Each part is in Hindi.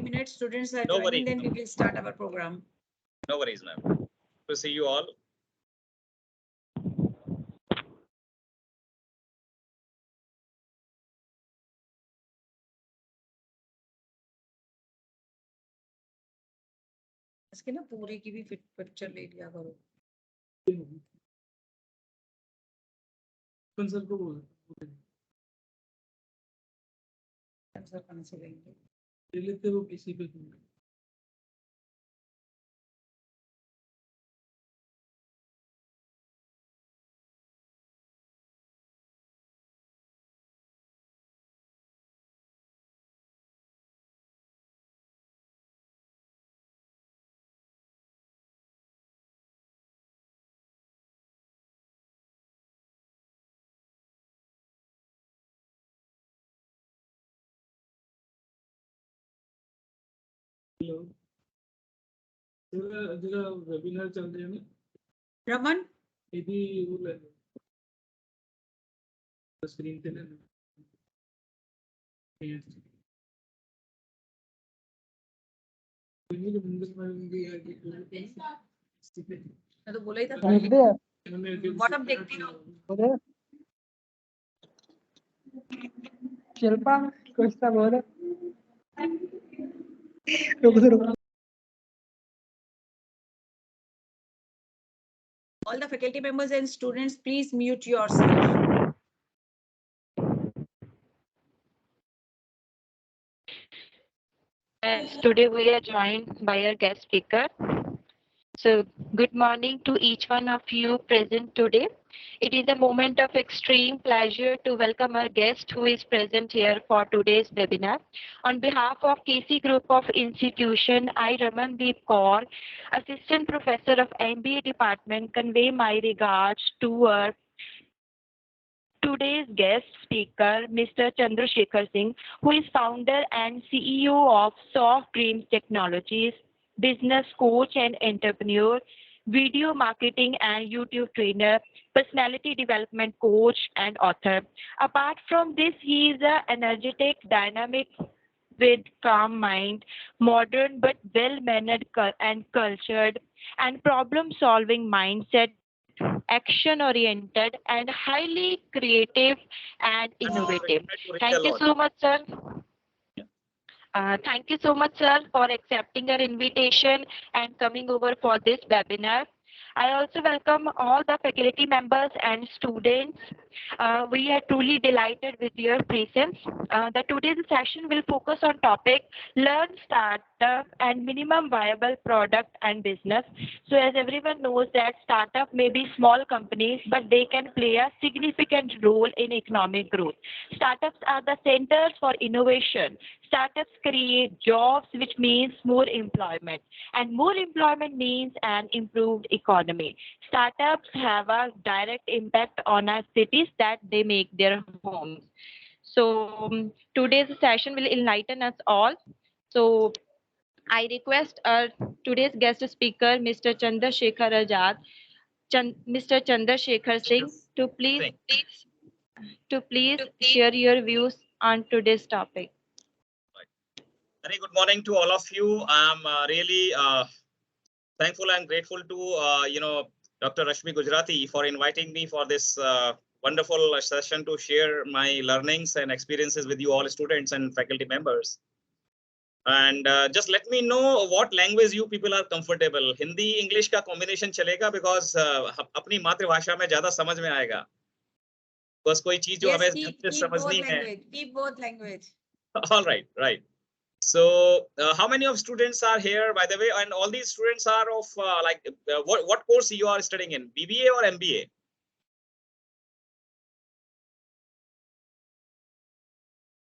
minutes students are No joining, worries. then we will start our program. No worries, ma'am. To see you all. इसके ना पूरी की भी पिक्चर ले लिया करो। सर को बोल सर कहाँ से लेंगे? ले लेते वो पीसी पे। अगला वेबिनार चल रहे हैं ना रमन यदि वो स्क्रीन पे ना मैं तो बोला ही था व्हाट्सएप देखती हूँ। शिल्पा कुछ तो बोल रुक All the faculty members and students, please mute yourself. Today we are joined by our guest speaker. So good morning to each one of you present today. It is a moment of extreme pleasure to welcome our guest who is present here for today's webinar. On behalf of KC Group of Institution, I, Ramandeep Kaur, Assistant Professor of MBA Department, convey my regards to our today's guest speaker, Mr. Chandrasekhar Singh, who is founder and CEO of Soft Dreams Technologies, business coach and entrepreneur, video marketing and YouTube trainer, personality development coach and author. Apart from this, he is an energetic, dynamic, with calm mind, modern but well-mannered and cultured, and problem-solving mindset, action-oriented, and highly creative and innovative. Thank you so much, sir. Thank you so much, sir, for accepting our invitation and coming over for this webinar. I also welcome all the faculty members and students. We are truly delighted with your presence. Today's session will focus on topic learn startup and minimum viable product and business. So as everyone knows that startup may be small companies, but they can play a significant role in economic growth. Startups are the centers for innovation. Startups create jobs, which means more employment, and more employment means an improved economy. Startups have a direct impact on our cities that they make their homes. So today's session will enlighten us all. So I request our today's guest speaker, Mr. Chandrasekhar Azad, Mr. Chandrasekhar Singh, to please share your views on today's topic. Very good morning to all of you. I'm really thankful and grateful to Dr. Rashmi Gujarati for inviting me for this wonderful session to share my learnings and experiences with you all students and faculty members. And just let me know what language you people are comfortable. Hindi, English का combination चलेगा because अपनी मातृभाषा में ज़्यादा समझ में आएगा. बस कोई चीज जो हमें समझनी है. Keep both language. All right, right. So how many of students are here, by the way? And all these students are of what course you are studying in, BBA or MBA?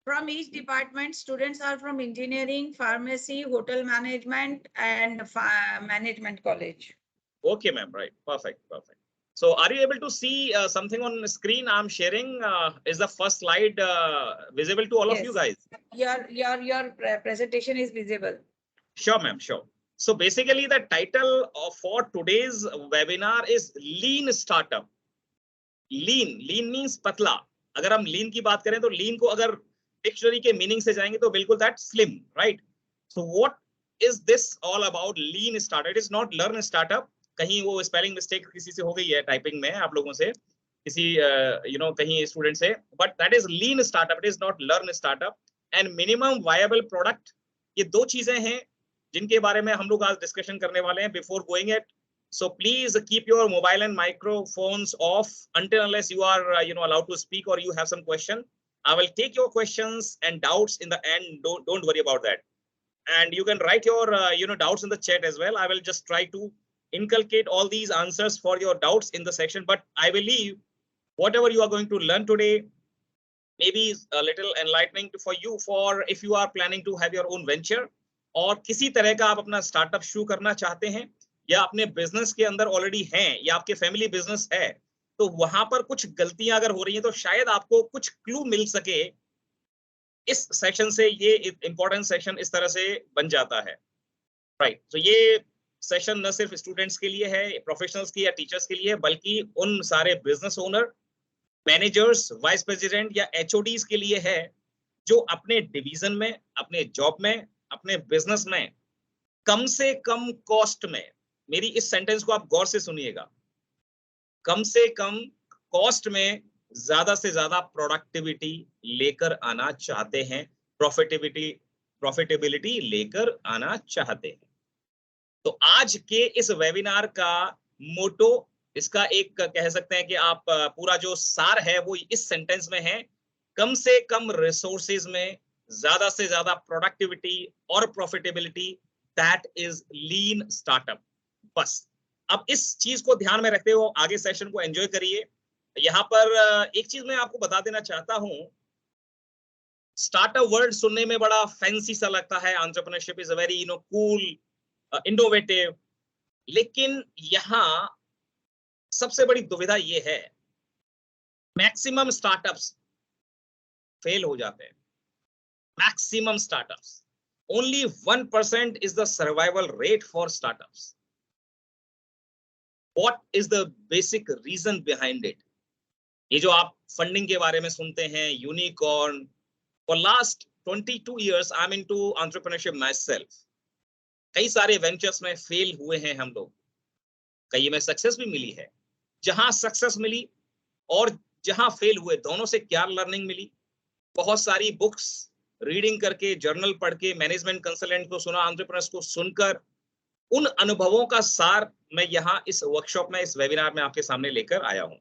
From each department, students are from engineering, pharmacy, hotel management, and management college. Okay, ma'am. Right. Perfect. Perfect. So are you able to see something on the screen I'm sharing? Is the first slide visible to all of you guys? Your presentation is visible. Sure, ma'am. Sure. So basically the title for today's webinar is Lean Startup. Lean means patla. अगर हम lean की बात करें तो lean को अगर डिक्शनरी के मीनिंग से जाएंगे तो बिल्कुल that slim, right? So what is this all about? Lean startup. It is not learn startup. कहीं वो spelling mistake किसी से हो गई है typing में आप लोगों से, किसी कहीं स्टूडेंट से, but that is lean startup. It is not learn startup. And minimum viable product, ये दो चीजें हैं जिनके बारे में हम लोग आज डिस्कशन करने वाले हैं before going it. So please keep your mobile and microphones off until unless you are allowed to speak or you have some question. I will take your questions and doubts in the end. Don't worry about that. And you can write your doubts in the chat as well. I will just try to inculcate all these answers for your doubts in the section. But I believe whatever you are going to learn today maybe a little enlightening for you, for if you are planning to have your own venture और किसी तरह का आप अपना स्टार्टअप शुरू करना चाहते हैं या अपने बिजनेस के अंदर ऑलरेडी हैं या आपके फैमिली बिजनेस है, तो वहां पर कुछ गलतियां अगर हो रही हैं तो शायद आपको कुछ क्लू मिल सके इस सेशन से। ये इंपॉर्टेंट सेशन इस तरह से बन जाता है, राइट। तो ये सेशन न सिर्फ स्टूडेंट्स के लिए है, प्रोफेशनल्स की या टीचर्स के लिए है, बल्कि उन सारे business owner, managers, vice president या एचओडीज के लिए है जो अपने डिवीजन में, अपने जॉब में, अपने बिजनेस में कम से कम कॉस्ट में, मेरी इस सेंटेंस को आप गौर से सुनिएगा, कम से कम कॉस्ट में ज्यादा से ज्यादा प्रोडक्टिविटी लेकर आना चाहते हैं, प्रॉफिटेबिलिटी लेकर आना चाहते हैं। तो आज के इस वेबिनार का मोटो, इसका एक कह सकते हैं कि आप पूरा जो सार है वो इस सेंटेंस में है, कम से कम रिसोर्सेज में ज्यादा से ज्यादा प्रोडक्टिविटी और profitability, that is lean startup. बस अब इस चीज को ध्यान में रखते हुए आगे सेशन को एंजॉय करिए। यहाँ पर एक चीज मैं आपको बता देना चाहता हूं, स्टार्टअप वर्ड सुनने में बड़ा फैंसी सा लगता है, entrepreneurship is a very cool, innovative, लेकिन यहाँ सबसे बड़ी दुविधा ये है, मैक्सिमम स्टार्टअप्स फेल हो जाते हैं, maximum startups, only 1% is the survival rate for startups. What is the basic reason behind it? ये जो आप फंडिंग के बारे में सुनते हैं, unicorn, for last 22 years I'm into entrepreneurship myself. कई सारे वेंचर्स में फेल हुए हैं हम लोग, कई में सक्सेस भी मिली है। जहां सक्सेस मिली और जहां फेल हुए, दोनों से क्या लर्निंग मिली? बहुत सारी बुक्स रीडिंग करके, जर्नल पढ़ के, मैनेजमेंट कंसल्टेंट को सुना, एंटरप्रेन्योर्स को सुनकर, उन अनुभवों का सार मैं यहाँ इस वर्कशॉप में, इस वेबिनार में आपके सामने लेकर आया हूं।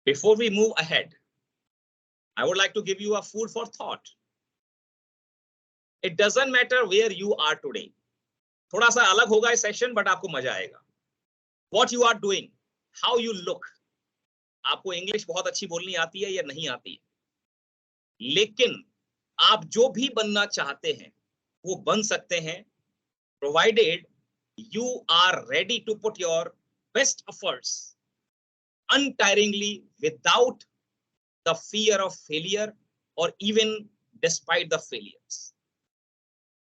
Before we move ahead, I would like to give you a food for thought. It doesn't matter where you are today. थोड़ा सा अलग होगा इस सेशन, बट आपको मजा आएगा। What you are doing, how you look, आपको इंग्लिश बहुत अच्छी बोलनी आती है या नहीं आती है, लेकिन आप जो भी बनना चाहते हैं वो बन सकते हैं, provided you are ready to put your best efforts untiringly without the fear of failure or even despite the failures.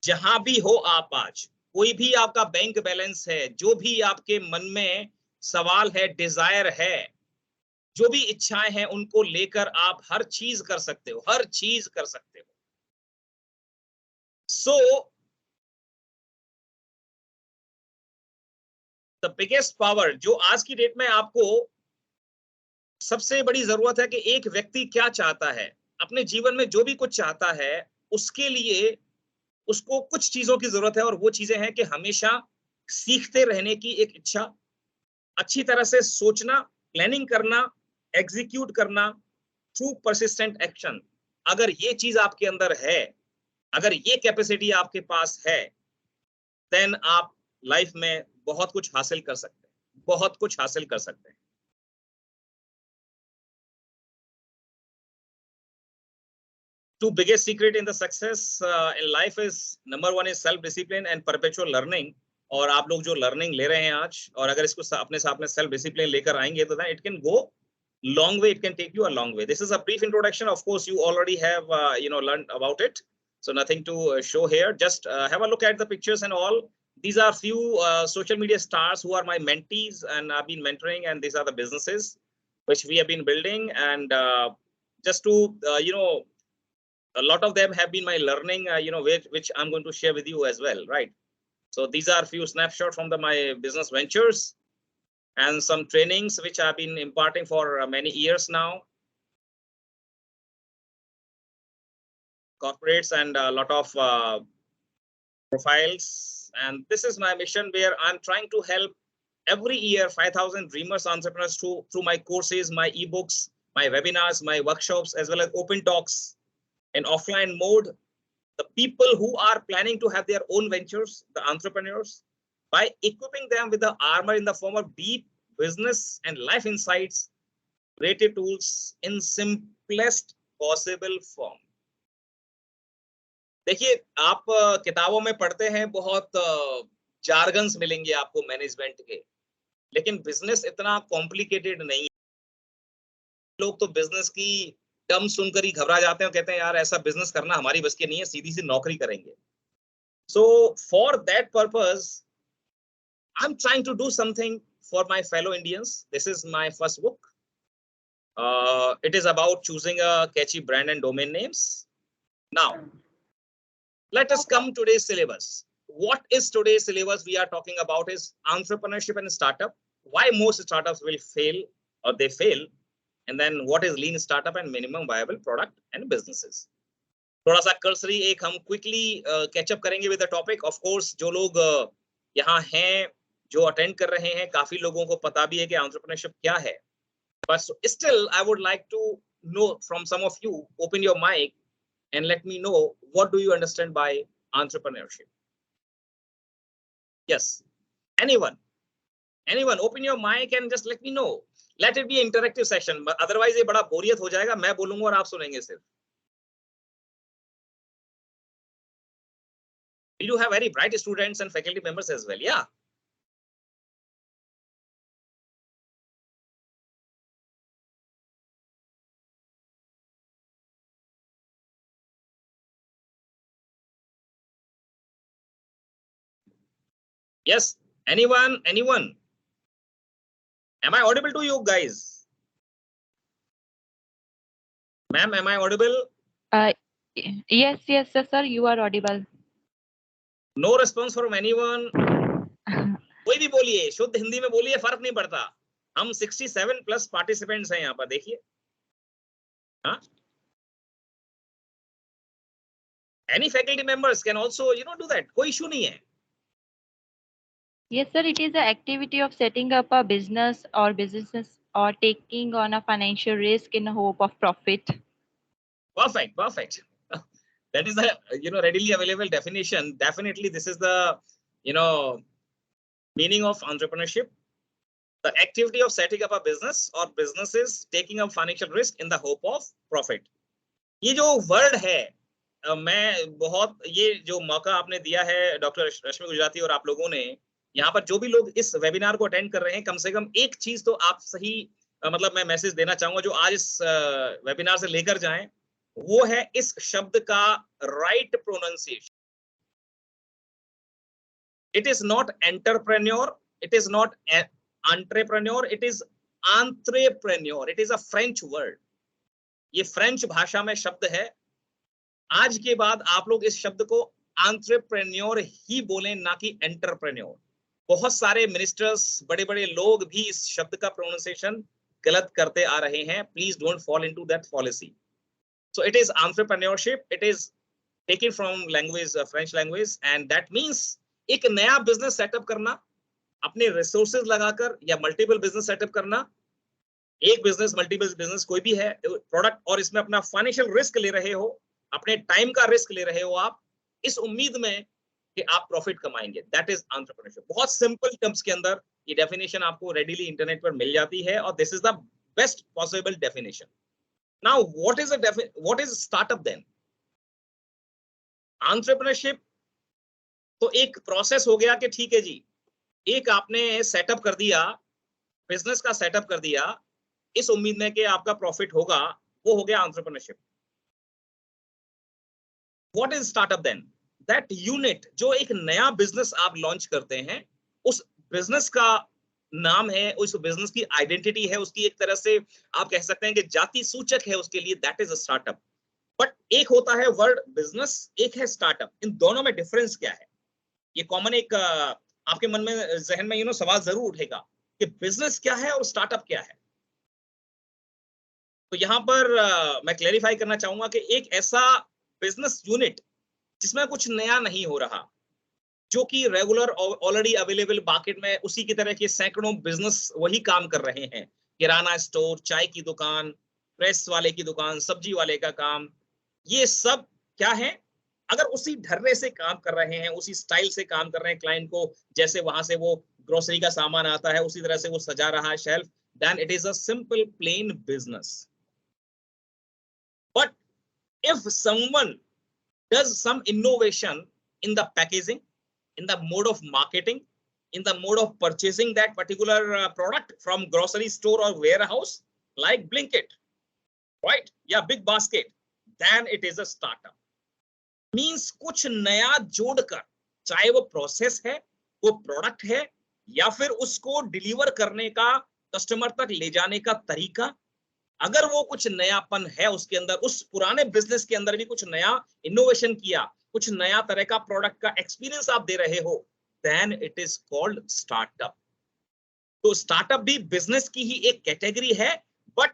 जहां भी हो आप आज, कोई भी आपका बैंक बैलेंस है, जो भी आपके मन में सवाल है, डिजायर है, जो भी इच्छाएं हैं, उनको लेकर आप हर चीज कर सकते हो, हर चीज कर सकते हो। So the biggest power, जो आज की डेट में आपको सबसे बड़ी जरूरत है कि एक व्यक्ति क्या चाहता है अपने जीवन में, जो भी कुछ चाहता है उसके लिए उसको कुछ चीजों की जरूरत है, और वो चीजें हैं कि हमेशा सीखते रहने की एक इच्छा, अच्छी तरह से सोचना, प्लानिंग करना, एग्जीक्यूट करना थ्रू परसिस्टेंट एक्शन। अगर ये चीज आपके अंदर है, अगर ये कैपेसिटी आपके पास है, देन आप लाइफ में बहुत कुछ हासिल कर सकते हैं, बहुत कुछ हासिल कर सकते हैं। Two biggest secret in the success in life is, number one is self discipline and perpetual learning. और आप लोग जो लर्निंग ले रहे हैं आज, और अगर इसको अपने साथ में सेल्फ डिसिप्लिन लेकर आएंगे तो it can go long way, it can take you a long way. This is a brief introduction. Of course, you already have learned about it, so nothing to show here. Just have a look at the pictures and all. These are few social media stars who are my mentees and I've been mentoring, and these are the businesses which we have been building. And just to a lot of them have been my learning, which I'm going to share with you as well, right? So these are few snapshots from my business ventures and some trainings which I've been imparting for many years now. Corporates and a lot of profiles. And this is my mission, where I'm trying to help every year 5,000 dreamers, entrepreneurs through my courses, my ebooks, my webinars, my workshops, as well as open talks in offline mode. The people who are planning to have their own ventures, the entrepreneurs, by equipping them with the armor in the form of deep business and life insights, creative tools in simplest possible form. देखिए, आप किताबों में पढ़ते हैं, बहुत जार्गन्स मिलेंगे आपको मैनेजमेंट के, लेकिन बिजनेस इतना कॉम्प्लिकेटेड नहीं है। लोग तो बिजनेस की टर्म सुनकर ही घबरा जाते हैं, कहते हैं यार ऐसा बिजनेस करना हमारी बस की नहीं है, सीधी सी नौकरी करेंगे। So for that purpose, I'm trying to do something for my fellow Indians. This is my first book. It is about choosing a catchy brand and domain names. Now, let us come to today's syllabus. What is today's syllabus we are talking about is entrepreneurship and startup. Why most startups will fail or they fail. And then what is lean startup and minimum viable product and businesses. थोड़ा सा कर्सरी एक हम क्विकली कैचअप करेंगे with the topic. Of course जो लोग यहाँ हैं, जो अटेंड कर रहे हैं, काफी लोगों को पता भी है कि एंटरप्रेन्योरशिप क्या है, but still I would like to know from some of you, open your mic and let me know what do you understand by entrepreneurship. Yes, anyone open your mic and just let me know. Let it be interactive session, but otherwise ये बड़ा बोरियत हो जाएगा, मैं बोलूंगा और आप सुनेंगे सिर्फ। We do have very bright students and faculty members as well. Yeah. Yes. Anyone? Am I audible to you guys? Ma'am, am I audible? Yes, sir, you are audible. No response from anyone. कोई भी बोलिए, शुद्ध हिंदी में बोलिए, फर्क नहीं पड़ता। हम 67 प्लस पार्टिसिपेंट्स हैं यहाँ पर, देखिए। हाँ? Any faculty members can also, do that. कोई इशू नहीं है। Yes, sir, it is an activity of setting up a business or businesses or taking on a financial risk in the hope of profit. Perfect. That is the, readily available definition. Definitely, this is the, meaning of entrepreneurship. The activity of setting up a business or businesses taking up financial risk in the hope of profit. ये जो वर्ड है, मैं बहुत, ये जो मौका आपने दिया है डॉक्टर रश्मि गुजराती और आप लोगों ने, यहाँ पर जो भी लोग इस वेबिनार को अटेंड कर रहे हैं, कम से कम एक चीज तो आप सही, मतलब मैं मैसेज देना चाहूंगा जो आज इस वेबिनार से लेकर जाएं, वो है इस शब्द का right pronunciation. It is not entrepreneur, it is not entrepreneur, it is entrepreneur. It is a French word. ये फ्रेंच भाषा में शब्द है। आज के बाद आप लोग इस शब्द को entrepreneur ही बोलें, ना कि एंटरप्रेन्योर। बहुत सारे मिनिस्टर्स, बड़े बड़े लोग भी इस शब्द का प्रोनाउंसिएशन गलत करते आ रहे हैं। Please don't fall into that policy. So it is entrepreneurship. It is taken from language, French language, and that means एक नया बिजनेस सेटअप करना, अपने रिसोर्सेज लगाकर, या मल्टीपल बिजनेस सेटअप करना। एक बिजनेस, मल्टीपल बिजनेस कोई भी है प्रोडक्ट, और इसमें अपना फाइनेंशियल रिस्क ले रहे हो, अपने टाइम का रिस्क ले रहे हो आप, इस उम्मीद में कि आप प्रॉफिट कमाएंगे। That is entrepreneurship. बहुत सिंपल टर्म्स के अंदर ये डेफिनेशन आपको रेडीली इंटरनेट पर मिल जाती है, और this is the best possible definition. Now, what is startup then? Entrepreneurship तो एक प्रोसेस हो गया कि ठीक है जी, एक आपने सेटअप कर दिया, बिजनेस का सेटअप कर दिया, इस उम्मीद में कि आपका प्रॉफिट होगा, वो हो गया entrepreneurship. What is startup then? That unit, जो एक नया बिजनेस आप लॉन्च करते हैं, उस बिजनेस का नाम है, उस बिजनेस की आइडेंटिटी है, उसकी एक तरह से आप कह सकते हैं कि जाति सूचक है उसके लिए, that is a startup. But एक होता है वर्ड बिजनेस, एक है स्टार्टअप। इन दोनों में डिफरेंस क्या है? ये कॉमन एक आपके मन में जहन में सवाल जरूर उठेगा कि बिजनेस क्या है और स्टार्टअप क्या है। तो यहाँ पर मैं क्लेरिफाई करना चाहूंगा कि एक ऐसा बिजनेस यूनिट जिसमें कुछ नया नहीं हो रहा, जो कि रेगुलर ऑलरेडी अवेलेबल मार्केट में उसी की तरह के सैकड़ों बिजनेस वही काम कर रहे हैं, किराना स्टोर, चाय की दुकान, प्रेस वाले की दुकान, सब्जी वाले का काम, ये सब क्या है? अगर उसी ढर्रे से काम कर रहे हैं, उसी स्टाइल से काम कर रहे हैं, क्लाइंट को जैसे वहां से वो ग्रोसरी का सामान आता है उसी तरह से वो सजा रहा है shelf, then it is a simple plain business. But if someone does some innovation in the packaging, in the mode of marketing, in the mode of purchasing that particular product from grocery store or warehouse like Blinkit, right? Yeah, big basket, then it is a startup. Means कुछ नया जोड़कर, चाहे वो प्रोसेस है, वो प्रोडक्ट है, या फिर उसको डिलीवर करने का, कस्टमर तक ले जाने का तरीका, अगर वो कुछ नयापन है उसके अंदर, उस पुराने बिजनेस के अंदर भी कुछ नया इनोवेशन किया, कुछ नया तरह का प्रोडक्ट का एक्सपीरियंस आप दे रहे हो, then it is called startup. तो स्टार्टअप भी बिजनेस की ही एक कैटेगरी है, but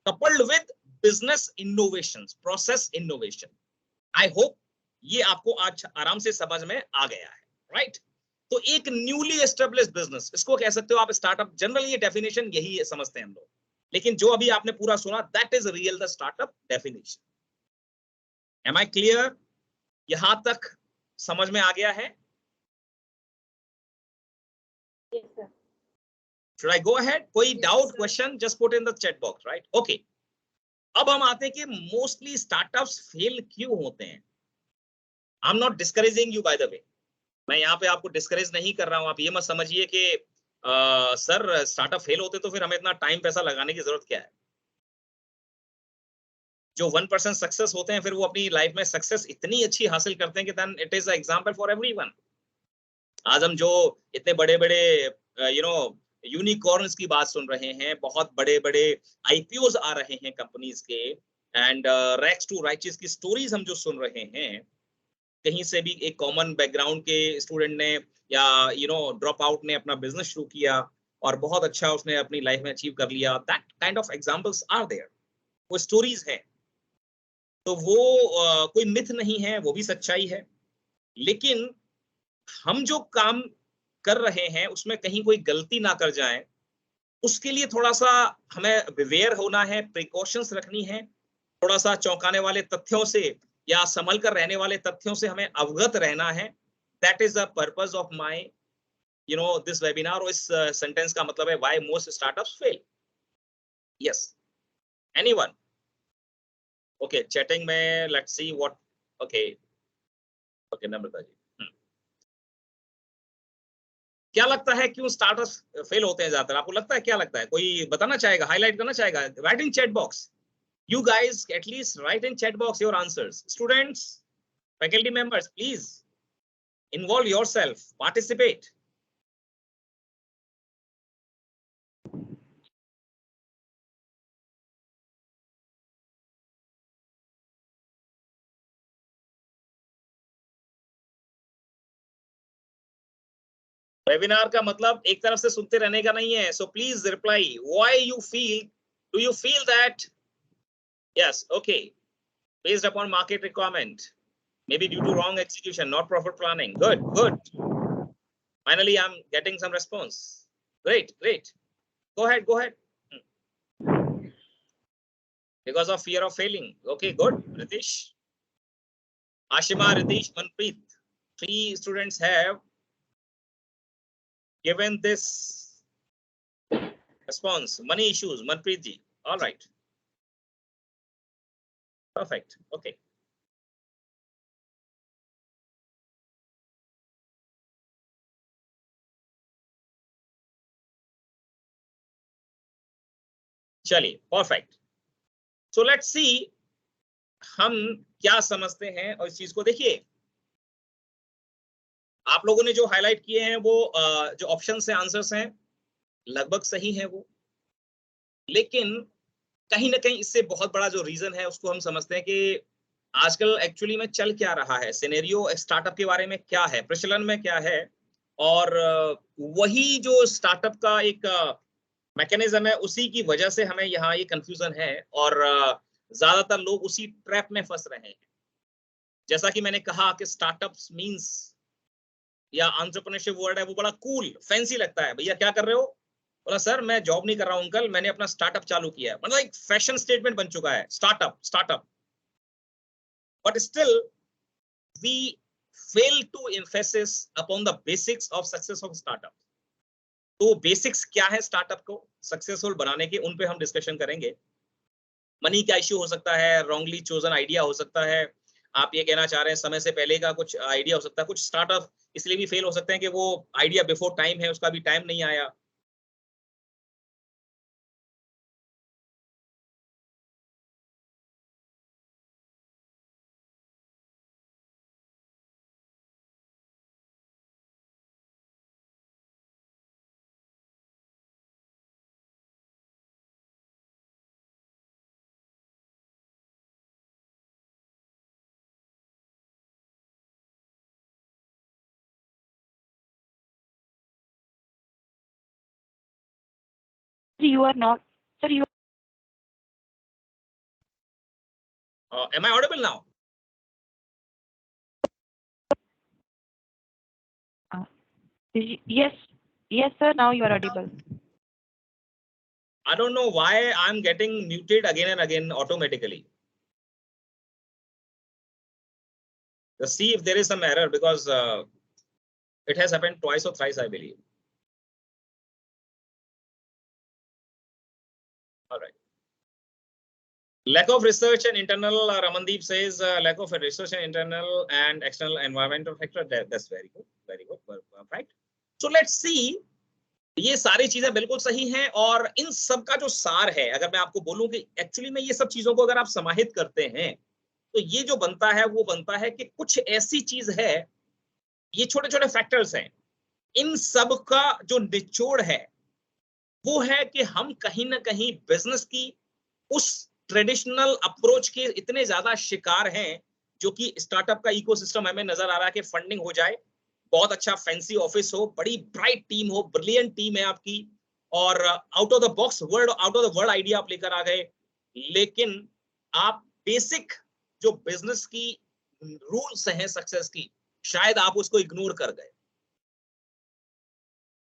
coupled with business innovation, process innovation. I hope ये आपको आज आराम से समझ में आ गया है, राइट? तो एक न्यूली एस्टेब्लिश्ड बिजनेस, इसको कह सकते हो आप स्टार्टअप। जनरली ये डेफिनेशन यही है, समझते हैं हम लोग, लेकिन जो अभी आपने पूरा सुना, that is real the startup definition. Am I clear? यहां तक समझ में आ गया है? Yes, sir. Should I go ahead? कोई Yes, doubt, sir. Question? Just put in the chat box, right? Okay, अब हम आते हैं कि मोस्टली स्टार्टअप्स फेल क्यों होते हैं। I am not discouraging you by the way, मैं यहाँ पे आपको डिस्करेज नहीं कर रहा हूं। आप ये मत समझिए कि सर स्टार्टअप फेल होते तो फिर हमें इतना टाइम पैसा लगाने की जरूरत क्या है। जो 1% सक्सेस होते हैं, फिर वो अपनी लाइफ में सक्सेस इतनी अच्छी हासिल करते हैं कि then it is a example for everyone. आज हम जो इतने बड़े बड़े यूनिकॉर्न्स की बात सुन रहे हैं, बहुत बड़े बड़े आईपीओज आ रहे हैं कंपनीज के, एंड रैक्स टू राइचेस की स्टोरीज हम जो सुन रहे हैं, कहीं से भी एक कॉमन बैकग्राउंड के स्टूडेंट ने या ड्रॉप आउट ने अपना बिजनेस शुरू किया और बहुत अच्छा उसने अपनी लाइफ में अचीव कर लिया, that kind of examples are there, वो स्टोरीज है। तो वो कोई मिथ नहीं है, वो भी सच्चाई है। लेकिन हम जो काम कर रहे हैं उसमें कहीं कोई गलती ना कर जाए, उसके लिए थोड़ा सा हमें अवेयर होना है, प्रिकॉशंस रखनी है, थोड़ा सा चौंकाने वाले तथ्यों से या संभल कर रहने वाले तथ्यों से हमें अवगत रहना है। That is the purpose of my this webinar. और इस सेंटेंस का मतलब है why most startups fail. Yes, anyone? Okay, chatting में let's see what. Okay okay, Namrata ji, क्या लगता है क्यों स्टार्टअप्स फेल होते हैं ज्यादातर? आपको लगता है, क्या लगता है? कोई बताना चाहेगा, हाईलाइट करना चाहेगा? Right in chat box, you guys at least write in chat box your answers. Students, faculty members, please involve yourself, participate. Webinar का मतलब एक तरफ से सुनते रहने का नहीं है, so please reply why you feel, do you feel that yes, okay, based upon market requirement, maybe due to wrong execution, not proper planning. Good, good. Finally I'm getting some response. Great, great. Go ahead, go ahead. Because of fear of failing. Okay, good. Ritesh, Ashima, Ritesh, Manpreet, 3 students have given this response. Money issues, Manpreet ji. All right. Perfect. Okay. चलिए, परफेक्ट। सो लेट्स सी हम क्या समझते हैं और इस चीज को देखिए। आप लोगों ने जो हाईलाइट किए हैं वो जो ऑप्शन से आंसर्स हैं लगभग सही है वो, लेकिन कहीं ना कहीं इससे बहुत बड़ा जो रीजन है उसको हम समझते हैं कि आजकल एक्चुअली में चल क्या रहा है, सिनेरियो स्टार्टअप के बारे में क्या है, प्रचलन में क्या है, और वही जो स्टार्टअप का एक मैकेनिज्म है, उसी की वजह से हमें यहाँ ये कंफ्यूजन है, और ज्यादातर लोग उसी ट्रैप में फंस रहे हैं। जैसा कि मैंने कहा कि स्टार्टअप्स मींस या एंटरप्रेन्योरशिप वर्ड है, वो बड़ा कूल फैंसी लगता है। भैया क्या कर रहे हो? बोला सर मैं जॉब नहीं कर रहा हूं अंकल, मैंने अपना स्टार्टअप चालू किया है। मतलब एक फैशन स्टेटमेंट बन चुका है startup startup. But still we fail to emphasis upon the basics of success of startup. तो बेसिक्स क्या है स्टार्टअप को सक्सेसफुल बनाने के, उन पे हम डिस्कशन करेंगे। मनी का इश्यू हो सकता है, रॉन्गली चोजन आइडिया हो सकता है, आप ये कहना चाह रहे हैं समय से पहले का कुछ आइडिया हो सकता है। कुछ स्टार्टअप इसलिए भी फेल हो सकते हैं कि वो आइडिया बिफोर टाइम है, उसका भी टाइम नहीं आया। You are not, sir. You Am I audible now? yes, yes, sir. Now you are audible. I don't know why I'm getting muted again and again automatically. Let's see if there is some error, because it has happened twice or thrice, I believe. All right. Lack of research and internal, Ramandeep says, lack of research and internal and external environmental factor. That's very good, right? So let's see. ये सारी चीजें बिल्कुल सही हैं, और इन सब का जो सार है, अगर मैं आपको बोलूं कि एक्चुअली में ये सब चीजों को अगर आप समाहित करते हैं, तो ये जो बनता है वो बनता है कि कुछ ऐसी चीज है, ये छोटे छोटे फैक्टर्स हैं, इन सब का जो निचोड़ है वो है कि हम कहीं ना कहीं बिजनेस की उस ट्रेडिशनल अप्रोच के इतने ज्यादा शिकार हैं, जो कि स्टार्टअप का इकोसिस्टम हमें नजर आ रहा है कि फंडिंग हो जाए, बहुत अच्छा फैंसी ऑफिस हो, बड़ी ब्राइट टीम हो, ब्रिलियंट टीम है आपकी, और out of the box world, out of the world idea आप लेकर आ गए, लेकिन आप बेसिक जो बिजनेस की रूल्स हैं सक्सेस की, शायद आप उसको इग्नोर कर गए।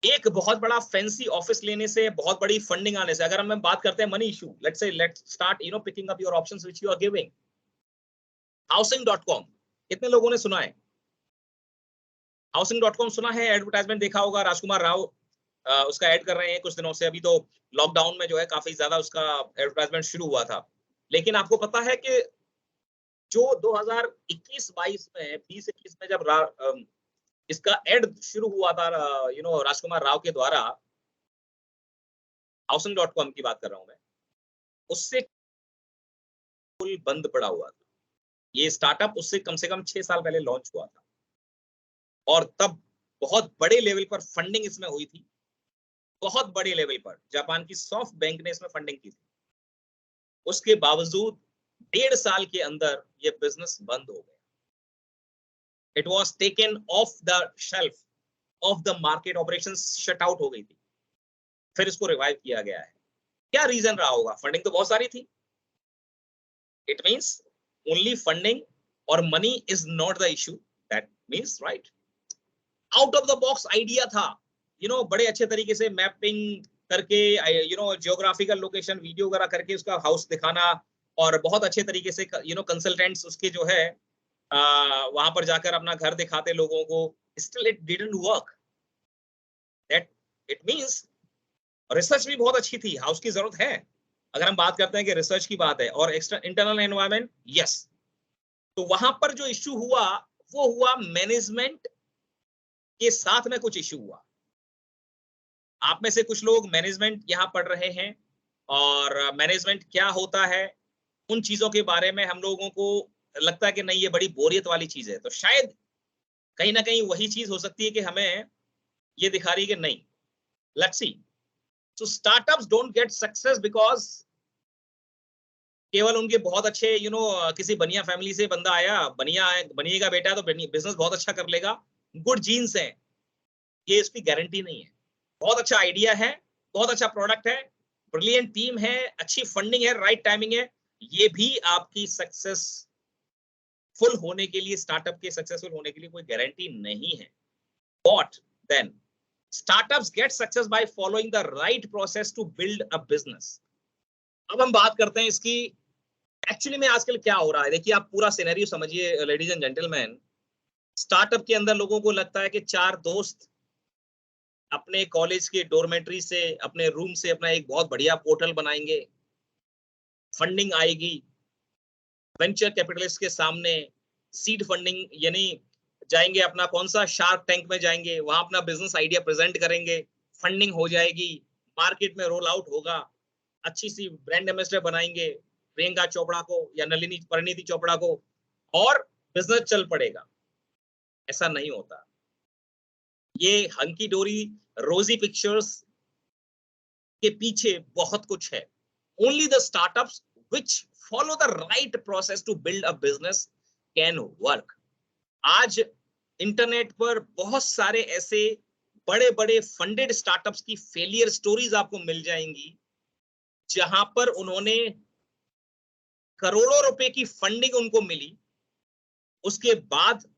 एक बहुत बड़ा फैंसी ऑफिस लेने से, बहुत बड़ी फंडिंग आने से, अगर हम बात करते हैं money issue, let's start picking up your options which you are giving. housing.com कितने लोगों ने सुना है? housing.com सुना है, एडवर्टाइजमेंट देखा होगा, राजकुमार राव उसका ऐड कर रहे हैं कुछ दिनों से। अभी तो लॉकडाउन में जो है काफी ज्यादा उसका एडवर्टाइजमेंट शुरू हुआ था, लेकिन आपको पता है कि जो 2021-22 में 20-21 में जब इसका एड शुरू हुआ था राजकुमार राव के द्वारा, housing.com की बात कर रहा हूं मैं, उससे फुल बंद पड़ा हुआ था। ये स्टार्टअप उससे कम से कम 6 साल पहले लॉन्च हुआ था, और तब बहुत बड़े लेवल पर फंडिंग इसमें हुई थी, बहुत बड़े लेवल पर। जापान की सॉफ्ट बैंक ने इसमें फंडिंग की थी। उसके बावजूद 1.5 साल के अंदर ये बिजनेस बंद हो गया। It was taken of the shelf of the market, operations shut out हो गई थी, फिर इसको रिवाइव किया गया है। क्या रीजन रहा होगा? फंडिंग तो बहुत सारी थी। इट मींस ओनली फंडिंग और money is not the issue, that means right, out of the box idea था, बड़े अच्छे तरीके से मैपिंग करके, जियोग्राफिकल लोकेशन वीडियो वगैरह करके उसका हाउस दिखाना, और बहुत अच्छे तरीके से कंसल्टेंट्स उसके जो है वहां पर जाकर अपना घर दिखाते लोगों को। Still it didn't work. That it means research भी बहुत अच्छी थी, हाउस की जरूरत है, अगर हम बात करते हैं कि रिसर्च की बात है, और इंटरनल एनवायरनमेंट, यस। तो वहां पर जो इश्यू हुआ वो हुआ मैनेजमेंट के साथ में कुछ इश्यू हुआ। आप में से कुछ लोग मैनेजमेंट यहां पढ़ रहे हैं, और मैनेजमेंट क्या होता है उन चीजों के बारे में हम लोगों को लगता है कि नहीं ये बड़ी बोरियत वाली चीज है। तो शायद कहीं ना कहीं वही चीज हो सकती है कि हमें ये दिखा रही है कि नहीं। Let's see. So startups don't get success because केवल उनके बहुत अच्छे किसी बनिया फैमिली से बंदा आया, बनिए का बेटा है तो बिजनेस बहुत अच्छा कर लेगा, गुड जीन्स है, ये इसकी गारंटी नहीं है। बहुत अच्छा आइडिया है, बहुत अच्छा प्रोडक्ट है, ब्रिलियंट टीम है, अच्छी फंडिंग है, राइट टाइमिंग है, ये भी आपकी सक्सेसफुल होने के लिए, स्टार्टअप के सक्सेसफुल होने के लिए कोई गारंटी नहीं है। What then? Startups get success by following the right process to build a business. अब हम बात करते हैं इसकी एक्चुअली में आजकल क्या हो रहा है। देखिए आप पूरा सिनेरियो समझिए लेडीज एंड जेंटलमैन। स्टार्टअप के अंदर लोगों को लगता है कि 4 दोस्त अपने कॉलेज के डोरमेट्री से, अपने रूम से अपना एक बहुत बढ़िया पोर्टल बनाएंगे, फंडिंग आएगी, वेंचर कैपिटलिस्ट के सामने सीड फंडिंग यानी जाएंगे, अपना कौन सा शार्क टैंक में जाएंगे, वहां अपना बिजनेस आइडिया प्रेजेंट करेंगे, फंडिंग हो जाएगी, मार्केट में रोल आउट होगा, अच्छी सी ब्रांड एम्बेसडर बनाएंगे प्रियंका चोपड़ा को या नलिनी परिणीति चोपड़ा को, और बिजनेस चल पड़ेगा। ऐसा नहीं होता। ये हंकी डोरी रोजी पिक्चर्स के पीछे बहुत कुछ है। Only the startups which follow the right process to build a business can work. आज इंटरनेट पर बहुत सारे ऐसे बड़े बड़े फंडेड स्टार्टअप्स की फेलियर स्टोरीज आपको मिल जाएंगी, जहां पर उन्होंने करोड़ों रुपए की फंडिंग उनको मिली, उसके बाद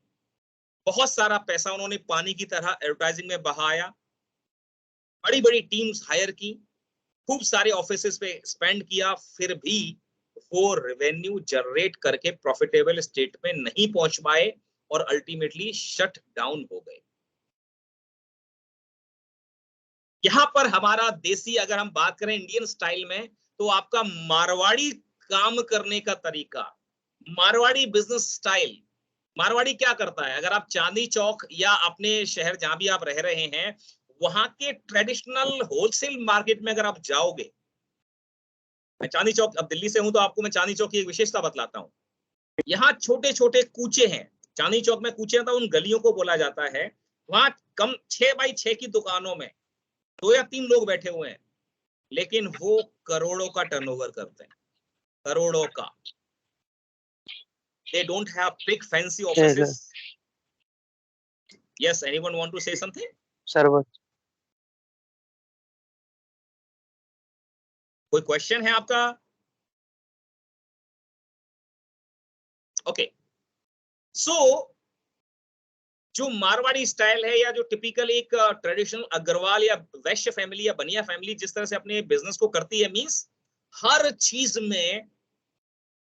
बहुत सारा पैसा उन्होंने पानी की तरह एडवर्टाइजिंग में बहाया, बड़ी बड़ी टीम्स हायर की, खूब सारे ऑफिसेस पे स्पेंड किया, फिर भी वो रेवेन्यू जनरेट करके प्रॉफिटेबल स्टेट में नहीं पहुंच पाए और अल्टीमेटली शट डाउन हो गए। यहां पर हमारा देसी, अगर हम बात करें इंडियन स्टाइल में, तो आपका मारवाड़ी काम करने का तरीका, मारवाड़ी बिजनेस स्टाइल, मारवाड़ी क्या करता है, अगर आप चांदनी चौक या अपने शहर जहां भी आप रह रहे हैं, वहां के ट्रेडिशनल होलसेल मार्केट में अगर आप जाओगे, मैं चांदनी चौक, अब दिल्ली से हूं तो आपको मैं चांदनी चौक की एक विशेषता बतलाता हूं। यहाँ छोटे छोटे कूचे हैं, चांदनी चौक में कूचे था, उन गलियों को बोला जाता है। वहां कम 6 बाई 6 की दुकानों में 2 या 3 लोग बैठे हुए हैं, लेकिन वो करोड़ों का टर्नओवर करते हैं, करोड़ों का। They don't have big fancy offices. Yes, anyone want to say something? Sir, कोई क्वेश्चन है आपका? ओके, सो जो मारवाड़ी स्टाइल है, या जो टिपिकल एक ट्रेडिशनल अग्रवाल या वैश्य फैमिली या बनिया फैमिली जिस तरह से अपने बिजनेस को करती है, मींस हर चीज में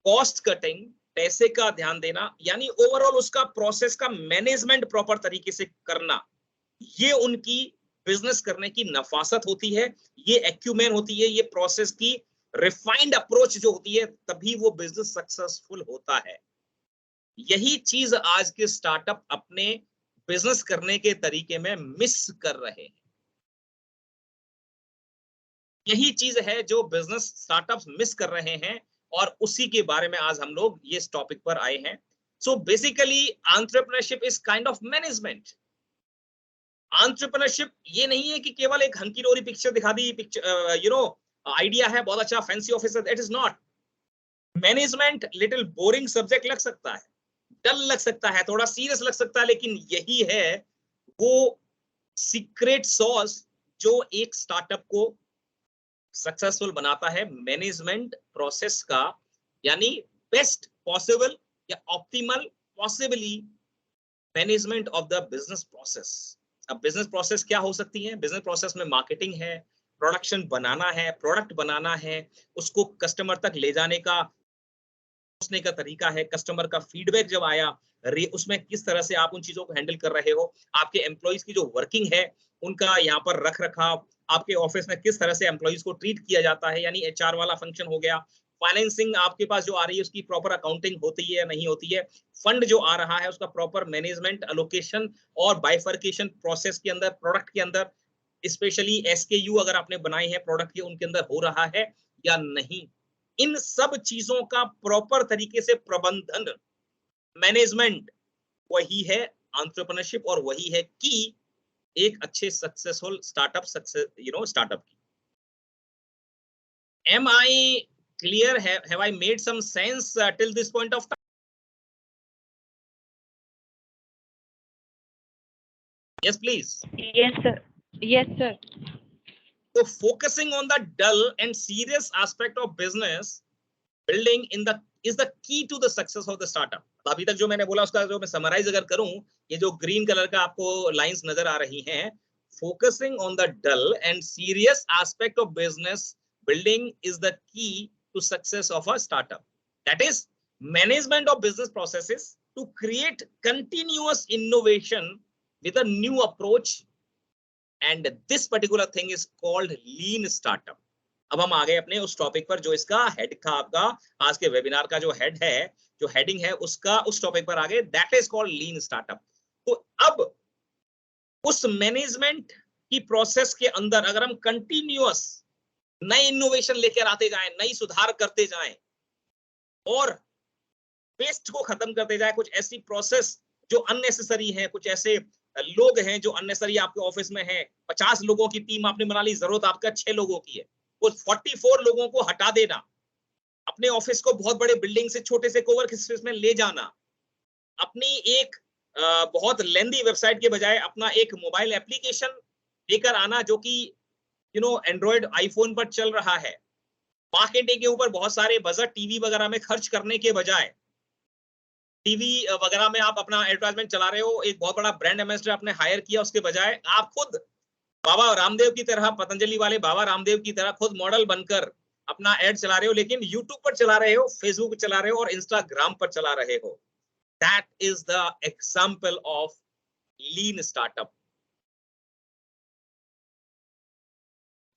कॉस्ट कटिंग, पैसे का ध्यान देना, यानी ओवरऑल उसका प्रोसेस का मैनेजमेंट प्रॉपर तरीके से करना, ये उनकी बिजनेस करने की नफासत होती है, ये एक्यूमेन होती है, ये प्रोसेस की रिफाइंड अप्रोच जो होती है, तभी वो बिजनेस सक्सेसफुल होता है। यही चीज आज के स्टार्टअप अपने बिजनेस करने के तरीके में मिस कर रहे हैं। यही चीज है जो बिजनेस स्टार्टअप्स मिस कर रहे हैं, और उसी के बारे में आज हम लोग ये इस टॉपिक पर आए हैं। So basically entrepreneurship is kind of management. Entrepreneurship ये नहीं है कि केवल एक हंकी डोरी पिक्चर दिखा दी, पिक्चर आइडिया है, बहुत अच्छा फैंसी ऑफिस है, that is not management. Little boring subject लग सकता है, डल लग सकता है, थोड़ा सीरियस लग सकता है, लेकिन यही है वो सीक्रेट सॉस जो एक स्टार्टअप को सक्सेसफुल बनाता है, मैनेजमेंट प्रोसेस का, यानी बेस्ट पॉसिबल या optimal possibly management of the business process. अब बिजनेस प्रोसेस क्या हो सकती है? बिजनेस प्रोसेस में मार्केटिंग है, प्रोडक्शन बनाना है, प्रोडक्ट बनाना है, उसको कस्टमर तक ले जाने का सोचने का तरीका है, कस्टमर का फीडबैक जब आया, उसमें किस तरह से आप उन चीजों को हैंडल कर रहे हो, आपके एम्प्लॉइज की जो वर्किंग है उनका यहाँ पर रख रखाव, आपके ऑफिस में किस तरह से एम्प्लॉइज को ट्रीट किया जाता है, यानी एचआर वाला फंक्शन हो गया, फाइनेंसिंग आपके पास जो आ रही है उसकी प्रॉपर अकाउंटिंग होती है या नहीं होती है, फंड जो आ रहा है उसका प्रॉपर मैनेजमेंट, एलोकेशन और बाइफर्केशन प्रोसेस के अंदर, प्रोडक्ट के अंदर, स्पेशली एसकेयू अगर आपने बनाए हैं प्रोडक्ट के, उनके अंदर हो रहा है या नहीं। इन सब चीजों का प्रॉपर तरीके से प्रबंधन, मैनेजमेंट, वही है एंटरप्रेन्योरशिप, और वही है कि एक अच्छे सक्सेसफुल स्टार्टअप स्टार्टअप की। Am I clear? Have I made some sense till this point of time? Yes, please. Yes, sir. Yes, sir. So focusing on the dull and serious aspect of business building is the key to the success of the startup. अभी तक जो मैंने बोला उसका जो मैं समराइज अगर करूं, ये जो ग्रीन कलर का आपको लाइंस नजर आ रही हैं, focusing on the dull and serious aspect of business building is the key to success of a startup. That is management of business processes to create continuous innovation with a new approach, and this particular thing is called lean startup. अब हम आ गए अपने उस टॉपिक पर जो इसका हेड था, आपका आज के वेबिनार का जो हेड है, जो हेडिंग है उसका, उस टॉपिक पर आ गए, that is called lean startup. तो अब उस मैनेजमेंट की प्रोसेस के अंदर अगर हम कंटिन्यूअस नए इनोवेशन लेकर आते जाएं, नई सुधार करते जाएं और वेस्ट को खत्म करते जाएं, कुछ ऐसी प्रोसेस जो अननेसेसरी है, कुछ ऐसे लोग हैं जो अननेसेसरी आपके ऑफिस में हैं, 50 लोगों की टीम आपने बना ली, जरूरत आपका 6 लोगों की है, उस 44 लोगों को हटा देना, अपने ऑफिस को बहुत बड़े बिल्डिंग से छोटे से कोवर्क स्पेस में ले जाना, अपनी एक बहुत लेंदी वेबसाइट के बजाय अपना एक मोबाइल एप्लीकेशन लेकर आना जो कि एंड्रॉइड आईफोन पर चल रहा है, मार्केटिंग के ऊपर बहुत सारे बजट टीवी वगैरह में खर्च करने के बजाय, टीवी वगैरह में आप अपना एडवर्टाइजमेंट चला रहे हो, एक बहुत बड़ा ब्रांड एम्बेसडर आपने हायर किया, उसके बजाय आप खुद बाबा रामदेव की तरह, पतंजलि वाले बाबा रामदेव की तरह खुद मॉडल बनकर अपना एड चला रहे हो, लेकिन यूट्यूब पर चला रहे हो, फेसबुक पर चला रहे हो और इंस्टाग्राम पर चला रहे हो. That is the example of lean startup.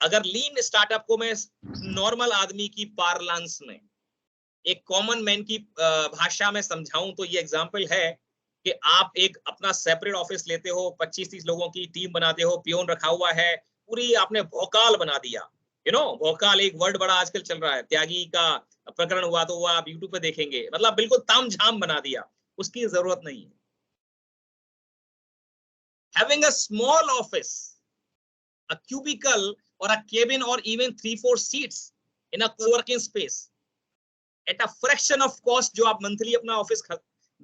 अगर लीन स्टार्टअप को मैं नॉर्मल आदमी की पार्लांस में, एक कॉमन मैन की भाषा में समझाऊं तो ये एग्जाम्पल है कि आप एक अपना सेपरेट ऑफिस लेते हो, 25-30 लोगों की टीम बनाते हो, पियोन रखा हुआ है, पूरी आपने भोकाल बना दिया. भोकाल एक वर्ड बड़ा आजकल चल रहा है, त्यागी का प्रकरण हुआ तो वो आप यूट्यूब पे देखेंगे, मतलब बिल्कुल तामझाम बना दिया, उसकी जरूरत नहीं है. Having a small office, a cubicle or a cabin or even 3-4 seats in a co-working space at a fraction of cost जो आप मंथली अपना ऑफिस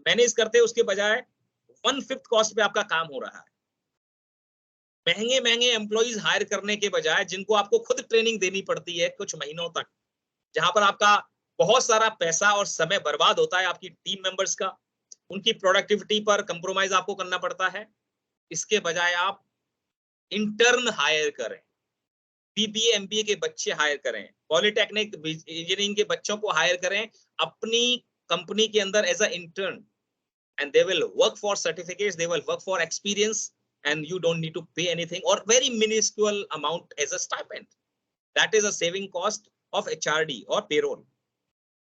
मैनेज करते हैं, उसके बजाय 1/5 कॉस्ट पे आपका काम हो रहा है. महंगे महंगे एम्प्लॉइज हायर करने के बजाय, जिनको आपको खुद ट्रेनिंग देनी पड़ती है कुछ महीनों तक, जहां पर आपका बहुत सारा पैसा और समय बर्बाद होता है आपकी टीम मेंबर्स का, उनकी प्रोडक्टिविटी पर कंप्रोमाइज आपको करना पड़ता है, इसके बजाय आप इंटर्न हायर करें, बीबीए एमबीए के बच्चे हायर करें, पॉलिटेक्निक इंजीनियरिंग के बच्चों को हायर करें अपनी कंपनी के अंदर as a intern, and they will work for certificates, they will work for experience, and you don't need to pay anything or very minuscule amount as a stipend. That is a saving cost of HRD or payroll.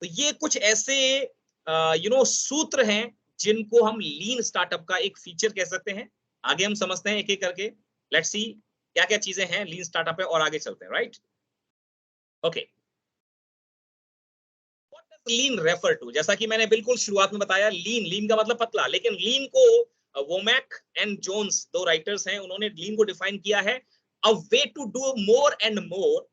तो ये कुछ ऐसे सूत्र हैं जिनको हम लीन स्टार्टअप का एक फीचर कह सकते हैं. आगे हम समझते हैं एक एक करके. लेट्स सी क्या क्या चीजें हैं लीन स्टार्टअप पे और आगे चलते हैं. Right, okay. Lean refer to, जैसा कि मैंने बिल्कुल शुरुआत में बताया, लीन का मतलब पतला, लेकिन लीन को वोमैक एंड जोन्स, 2 राइटर्स हैं, उन्होंने लीन को डिफाइन किया है a way to do more and more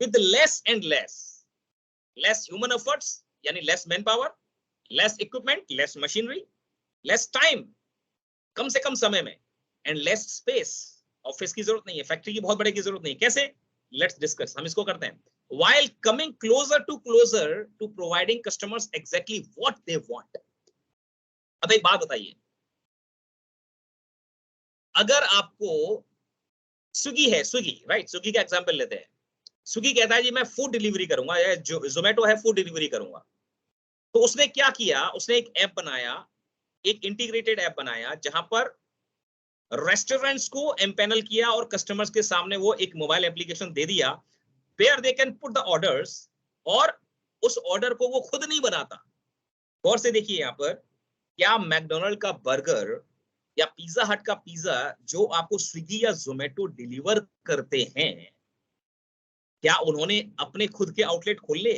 with less and less human efforts, यानी less man power, less equipment, less machinery, less time, कम से कम समय में, एंड लेस स्पेस. ऑफिस की जरूरत नहीं है, फैक्ट्री की बहुत बड़े की जरूरत नहीं. कैसे? Let's discuss. हम इसको करते हैं. While coming closer to providing customers exactly what they want. अब एक बात बताइए, अगर आपको स्विगी है, स्विगी राइट, स्विगी का एग्जांपल लेते हैं. स्विगी कहता है जी मैं फूड डिलीवरी करूंगा, या जोमेटो है फूड डिलीवरी करूंगा. तो उसने क्या किया, उसने एक ऐप बनाया, एक इंटीग्रेटेड ऐप बनाया, जहां पर रेस्टोरेंट्स को एम्पैनल किया और कस्टमर्स के सामने वो एक मोबाइल एप्लीकेशन दे दिया where they can put the orders, और उस ऑर्डर को वो खुद नहीं बनाता. गौर से देखिए यहाँ पर, क्या मैकडोनल्ड का बर्गर या पिज्जा हट का पिज्जा जो आपको स्विगी या जोमेटो डिलीवर करते हैं, क्या उन्होंने अपने खुद के आउटलेट खोल ले,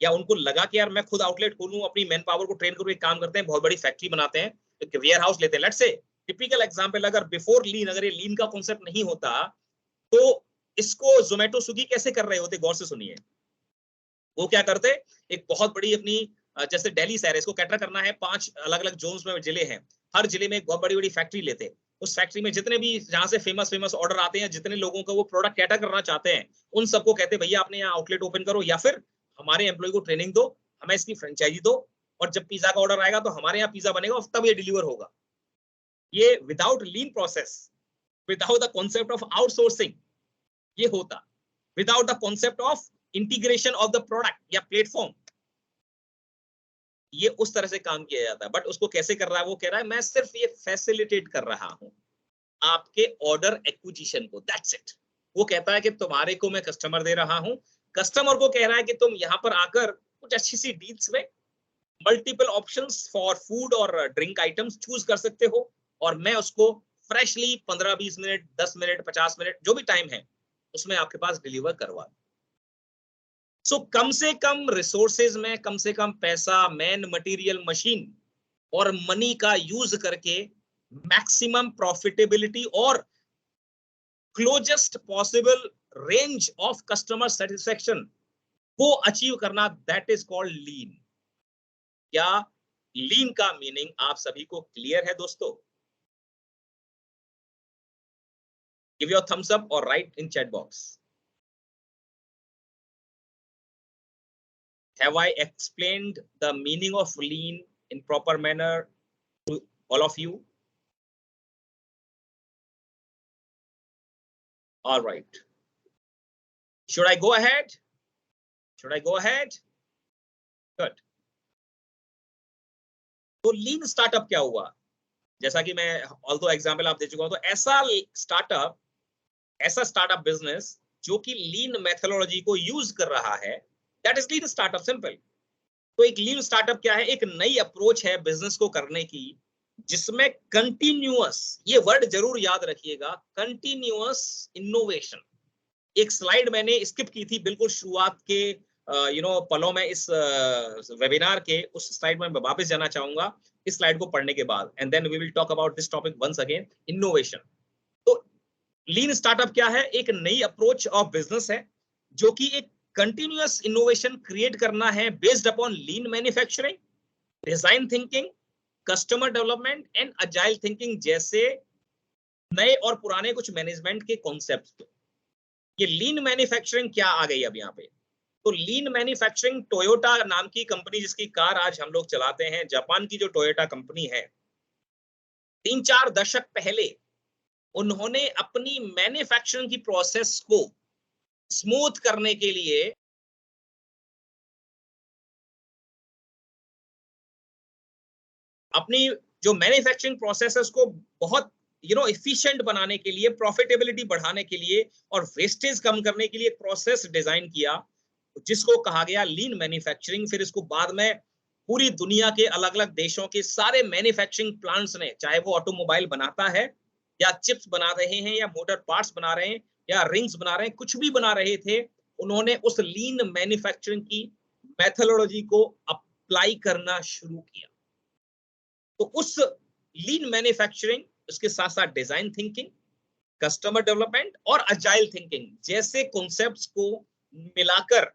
या उनको लगा कि यार मैं खुद आउटलेट खोलूं, अपनी मैन पावर को ट्रेन करूं, एक काम करते हैं, बहुत बड़ी फैक्ट्री बनाते हैं, एक वेयर हाउस लेते हैं. लेट्स से टिपिकल एग्जांपल, अगर बिफोर लीन, अगर ये लीन का कॉन्सेप्ट नहीं होता तो इसको जोमेटो स्विगी कैसे कर रहे होते? गौर से सुनिए. वो क्या करते, एक बहुत बड़ी अपनी जैसे दिल्ली शहर है, इसको कैटर करना है, 5 अलग अलग जोन्स में जिले हैं, हर जिले में एक बहुत बड़ी बड़ी फैक्ट्री लेते, उस फैक्ट्री में जितने भी जहां से फेमस ऑर्डर आते हैं, जितने लोगों का वो प्रोडक्ट कैटर करना चाहते हैं, उन सबको कहते भैया आपने यहाँ आउटलेट ओपन करो, या फिर हमारे एम्प्लॉय को ट्रेनिंग दो, हमें इसकी फ्रेंचाइजी दो, और जब पिज्जा का ऑर्डर आएगा तो हमारे यहाँ पिज्जा बनेगा और तब ये डिलीवर होगा। ये without lean process, without the concept of outsourcing ये होता, without the concept of integration of the product या प्लेटफॉर्म, ये उस तरह से काम किया जाता है। बट उसको कैसे कर रहा है, वो कह रहा है मैं सिर्फ ये फैसिलिटेट कर रहा हूं आपके ऑर्डर एक्विजिशन को, दैट्स इट। वो कहता है कि तुम्हारे को मैं कस्टमर दे रहा हूं, कस्टमर को कह रहा है कि तुम यहां पर आकर कुछ अच्छी सी डील्स में मल्टीपल ऑप्शंस फॉर फूड और ड्रिंक आइटम्स चूज कर सकते हो, और मैं उसको फ्रेशली 15-20 मिनट, 10 मिनट, 50 मिनट जो भी टाइम है उसमें आपके पास डिलीवर करवा। सो कम से कम रिसोर्सेज में कम से कम पैसा, मैन, मटेरियल, मशीन और मनी का यूज करके मैक्सिमम प्रॉफिटेबिलिटी और closest possible range of customer satisfaction को अचीव करना, दैट इज कॉल्ड लीन। क्या लीन का मीनिंग आप सभी को क्लियर है दोस्तों? गिव योर थम्स अप और right in chat box. Have I explained the meaning of lean in proper manner to all of you? All right. Should I go ahead? Should I go ahead? Good. तो लीन स्टार्टअप क्या हुआ? जैसा कि मैं ऑल्दो एग्जाम्पल आप दे चुका हूं, तो ऐसा स्टार्टअप बिजनेस जो कि लीन मेथोडोलॉजी को यूज कर रहा है, that is lean startup, simple. तो एक लीन स्टार्टअप क्या है? एक नई अप्रोच है बिजनेस को करने की, जिसमें कंटिन्यूअस, ये वर्ड जरूर याद रखिएगा, कंटिन्यूअस इनोवेशन। एक स्लाइड मैंने स्किप की थी बिल्कुल शुरुआत के पलों में इस वेबिनार के, उस स्लाइड में मैं वापस जाना चाहूंगा इस स्लाइड को पढ़ने के बाद, and then we will talk about this topic once again, innovation. तो लीन स्टार्टअप क्या है? एक नई अप्रोच ऑफ बिजनेस है जो कि एक कंटिन्यूअस इनोवेशन क्रिएट करना है based upon lean manufacturing, design thinking, customer development and agile thinking जैसे नए और पुराने कुछ मैनेजमेंट के कॉन्सेप्ट। ये लीन मैन्युफैक्चरिंग क्या आ गई अब यहाँ पे? तो लीन मैन्युफैक्चरिंग, टोयोटा नाम की कंपनी जिसकी कार आज हम लोग चलाते हैं, जापान की जो टोयोटा कंपनी है, 3-4 दशक पहले उन्होंने अपनी मैन्युफैक्चरिंग की प्रोसेस को स्मूथ करने के लिए अपनी जो मैन्युफैक्चरिंग प्रोसेस है उसको बहुत एफिशिएंट बनाने के लिए, प्रॉफिटेबिलिटी बढ़ाने के लिए और वेस्टेज कम करने के लिए एक प्रोसेस डिजाइन किया जिसको कहा गया लीन मैन्युफैक्चरिंग। फिर इसको बाद में पूरी दुनिया के अलग अलग देशों के सारे मैन्युफैक्चरिंग प्लांट्स ने, चाहे वो ऑटोमोबाइल बनाता है या चिप्स बना रहे हैं या मोटर पार्ट्स बना रहे हैं या रिंग्स बना रहे हैं, कुछ भी बना रहे थे, उन्होंने उस लीन मैन्युफैक्चरिंग की मेथोडोलॉजी को अप्लाई करना शुरू किया। तो उस लीन मैन्युफैक्चरिंग, उसके साथ साथ डिजाइन थिंकिंग, कस्टमर डेवलपमेंट और अजाइल थिंकिंग जैसे कॉन्सेप्ट्स को मिलाकर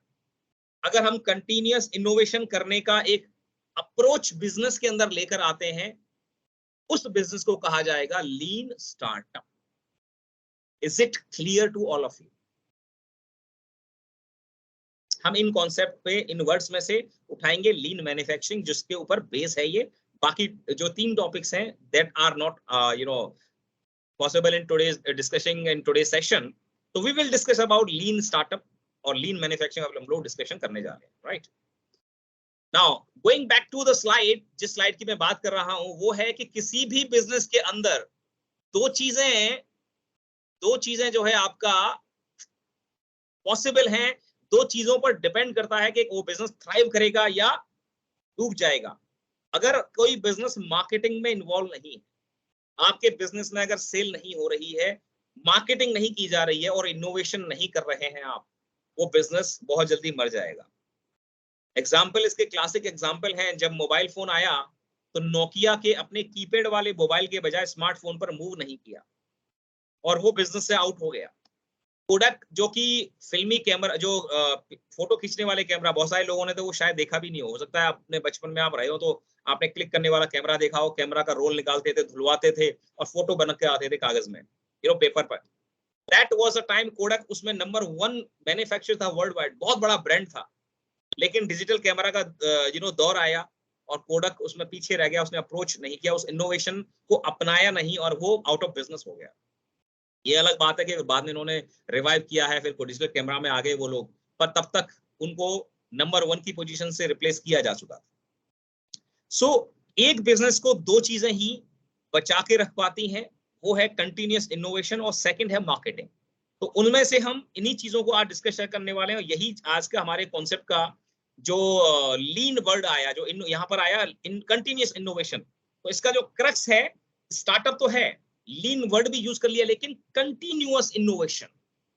अगर हम कंटिन्यूअस इनोवेशन करने का एक अप्रोच बिजनेस के अंदर लेकर आते हैं, उस बिजनेस को कहा जाएगा lean startup. Is it clear to all of you? हम इन कॉन्सेप्ट पे, इन वर्ड्स में से उठाएंगे लीन मैन्युफैक्चरिंग, जिसके ऊपर बेस है ये। बाकी जो 3 टॉपिक्स हैं that are not possible in today's discussion, in today's session. तो we will discuss about lean startup और लीन मैन्युफैक्चरिंग हम लोग डिस्कशन करने जा रहे हैं, right? Now going back to the slide, जिस स्लाइड की मैं बात कर रहा हूं वो है कि किसी भी बिजनेस के अंदर दो चीजें जो है आपका पॉसिबल हैं, 2 चीजों पर डिपेंड करता है कि वो बिजनेस थ्राइव करेगा या डूब जाएगा। अगर कोई बिजनेस मार्केटिंग में इन्वॉल्व नहीं है, आपके बिजनेस में अगर सेल नहीं हो रही है, मार्केटिंग नहीं की जा रही है और इनोवेशन नहीं कर रहे हैं आप, वो बिजनेस बहुत जल्दी मर जाएगा। एग्जाम्पल, इसके क्लासिक एग्जाम्पल हैं, जब मोबाइल फोन आया तो नोकिया के अपने कीपैड वाले मोबाइल के बजाय स्मार्टफोन पर मूव नहीं किया और वो बिजनेस से आउट हो गया। कोडक जो कि फिल्मी कैमरा, जो फोटो खींचने वाले कैमरा, बहुत सारे लोगों ने तो वो शायद देखा भी नहीं हो सकता है अपने बचपन में आप रहे हो तो आपने क्लिक करने वाला कैमरा देखा हो, कैमरा का रोल निकालते थे, धुलवाते थे और फोटो बन के आते थे कागज में, पेपर पर। That was a time Kodak उसमें नंबर 1 मैन्युफैक्चरर था वर्ल्ड वाइड, बहुत बड़ा ब्रांड था। लेकिन डिजिटल कैमरा का दौर आया और कोडक उसमें पीछे रह गया, उसने अप्रोच नहीं किया, उस इनोवेशन को अपनाया नहीं और वो आउट ऑफ बिजनेस हो गया। ये अलग बात है कि बाद में इन्होंने रिवाइव किया है, फिर डिजिटल कैमरा में आ गए वो लोग, पर तब तक उनको नंबर 1 की पोजीशन से रिप्लेस किया जा चुका। सो एक बिजनेस को दो चीजें ही बचा के रख पाती हैं, वो है कंटिन्यूअस इनोवेशन और सेकंड है मार्केटिंग। तो उनमें से हम इन्हीं चीजों को आज डिस्कस करने वाले हैं। यही आज का हमारे कॉन्सेप्ट का जो लीन वर्ड आया, जो यहाँ पर आया इन कंटिन्यूअस इनोवेशन, तो इसका जो क्रक्स है, स्टार्टअप तो है, लीन वर्ड भी यूज कर लिया, लेकिन कंटिन्यूअस इनोवेशन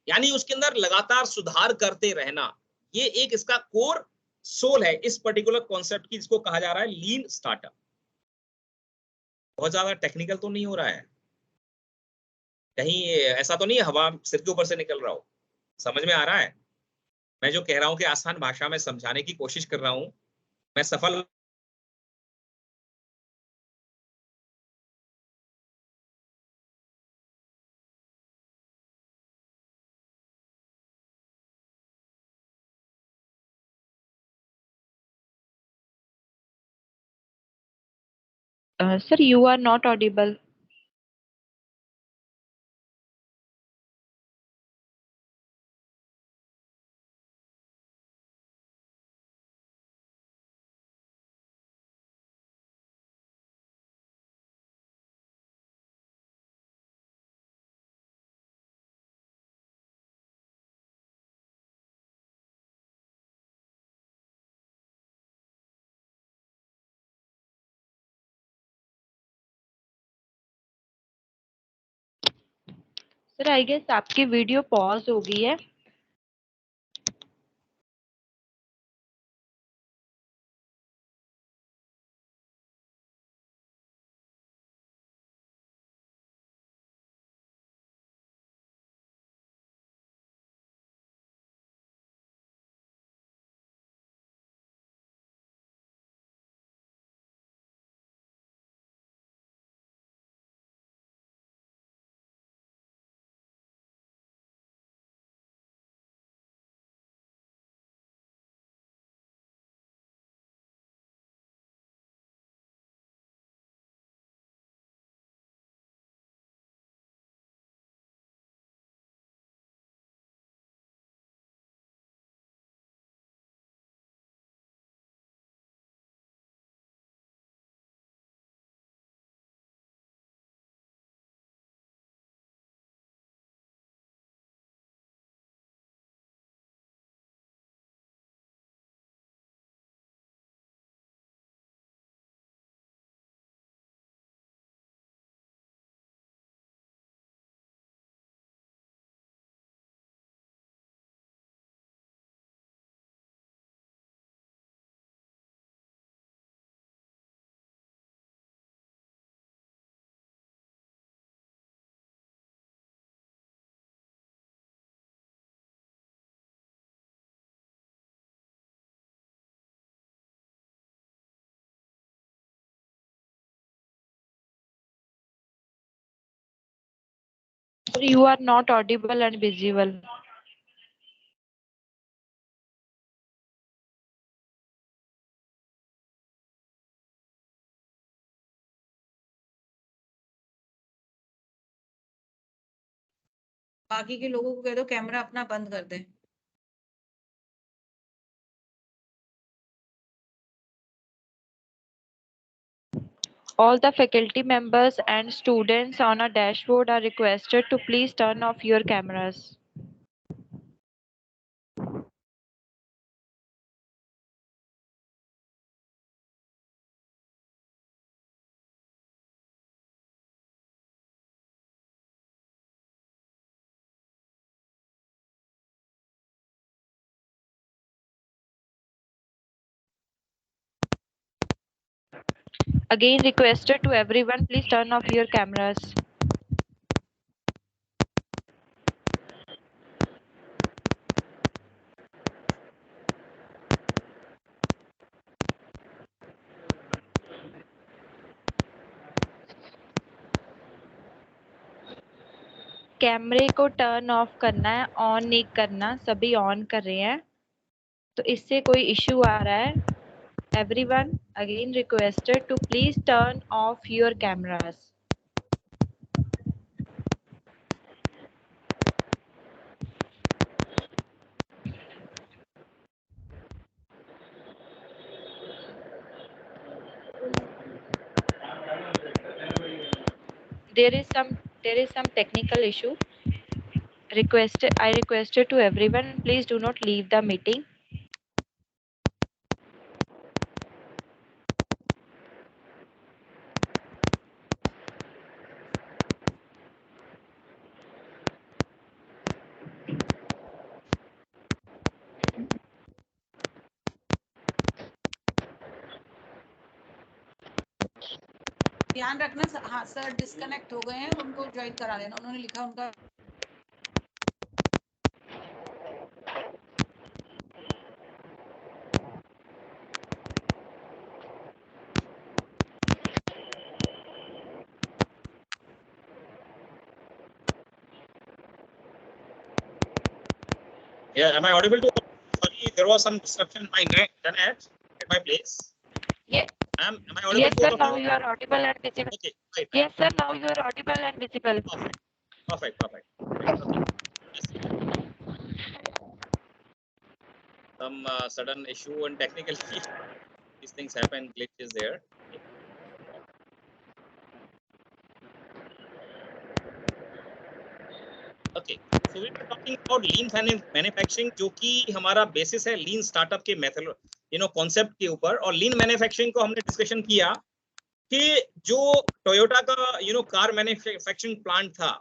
यानी उसके अंदर लगातार सुधार करते रहना, ये एक इसका कोर सोल है इस पर्टिकुलर कॉन्सेप्ट की, जिसको कहा जा रहा है लीन स्टार्टअप। बहुत ज्यादा टेक्निकल तो नहीं हो रहा है कहीं, ऐसा तो नहीं हवा सिर के ऊपर से निकल रहा हो, समझ में आ रहा है? मैं जो कह रहा हूं कि आसान भाषा में समझाने की कोशिश कर रहा हूं, मैं सफल Sir, you are not audible. Sir, I guess आपकी वीडियो पॉज हो गई है। Sir, you are not audible and visible. बाकी के लोगों को कह दो कैमरा अपना बंद कर दें। All the faculty members and students on a dashboard are requested to please turn off your cameras. Again requested to everyone, please turn off your cameras. कैमरे को टर्न ऑफ करना है, ऑन नहीं करना। सभी ऑन कर रहे हैं, तो इससे कोई इश्यू आ रहा है। Everyone again requested to please turn off your cameras. There is some technical issue. I requested to everyone, please do not leave the meeting. ध्यान रखना हाँ सर डिस्कनेक्ट हो गए हैं, उनको ज्वाइन करा देना, उन्होंने लिखा उनका। Yeah, am I audible to? Sorry, there was some disruption in my internet at my place. Yes. Am I audible Yes, to sir. all of Now you? you are audible and visible. Okay, right. Yes, sir. Now you are audible and visible. Perfect. Right, okay. Some sudden issue and technically these things happen, glitches there. Okay, so we were talking about lean manufacturing, जो कि हमारा बेसिस है लीन स्टार्टअप के मेथड कॉन्सेप्ट के ऊपर। और लीन मैन्युफैक्चरिंग को हमने डिस्कशन किया कि जो टोयोटा का कार मैन्युफैक्चरिंग प्लांट था,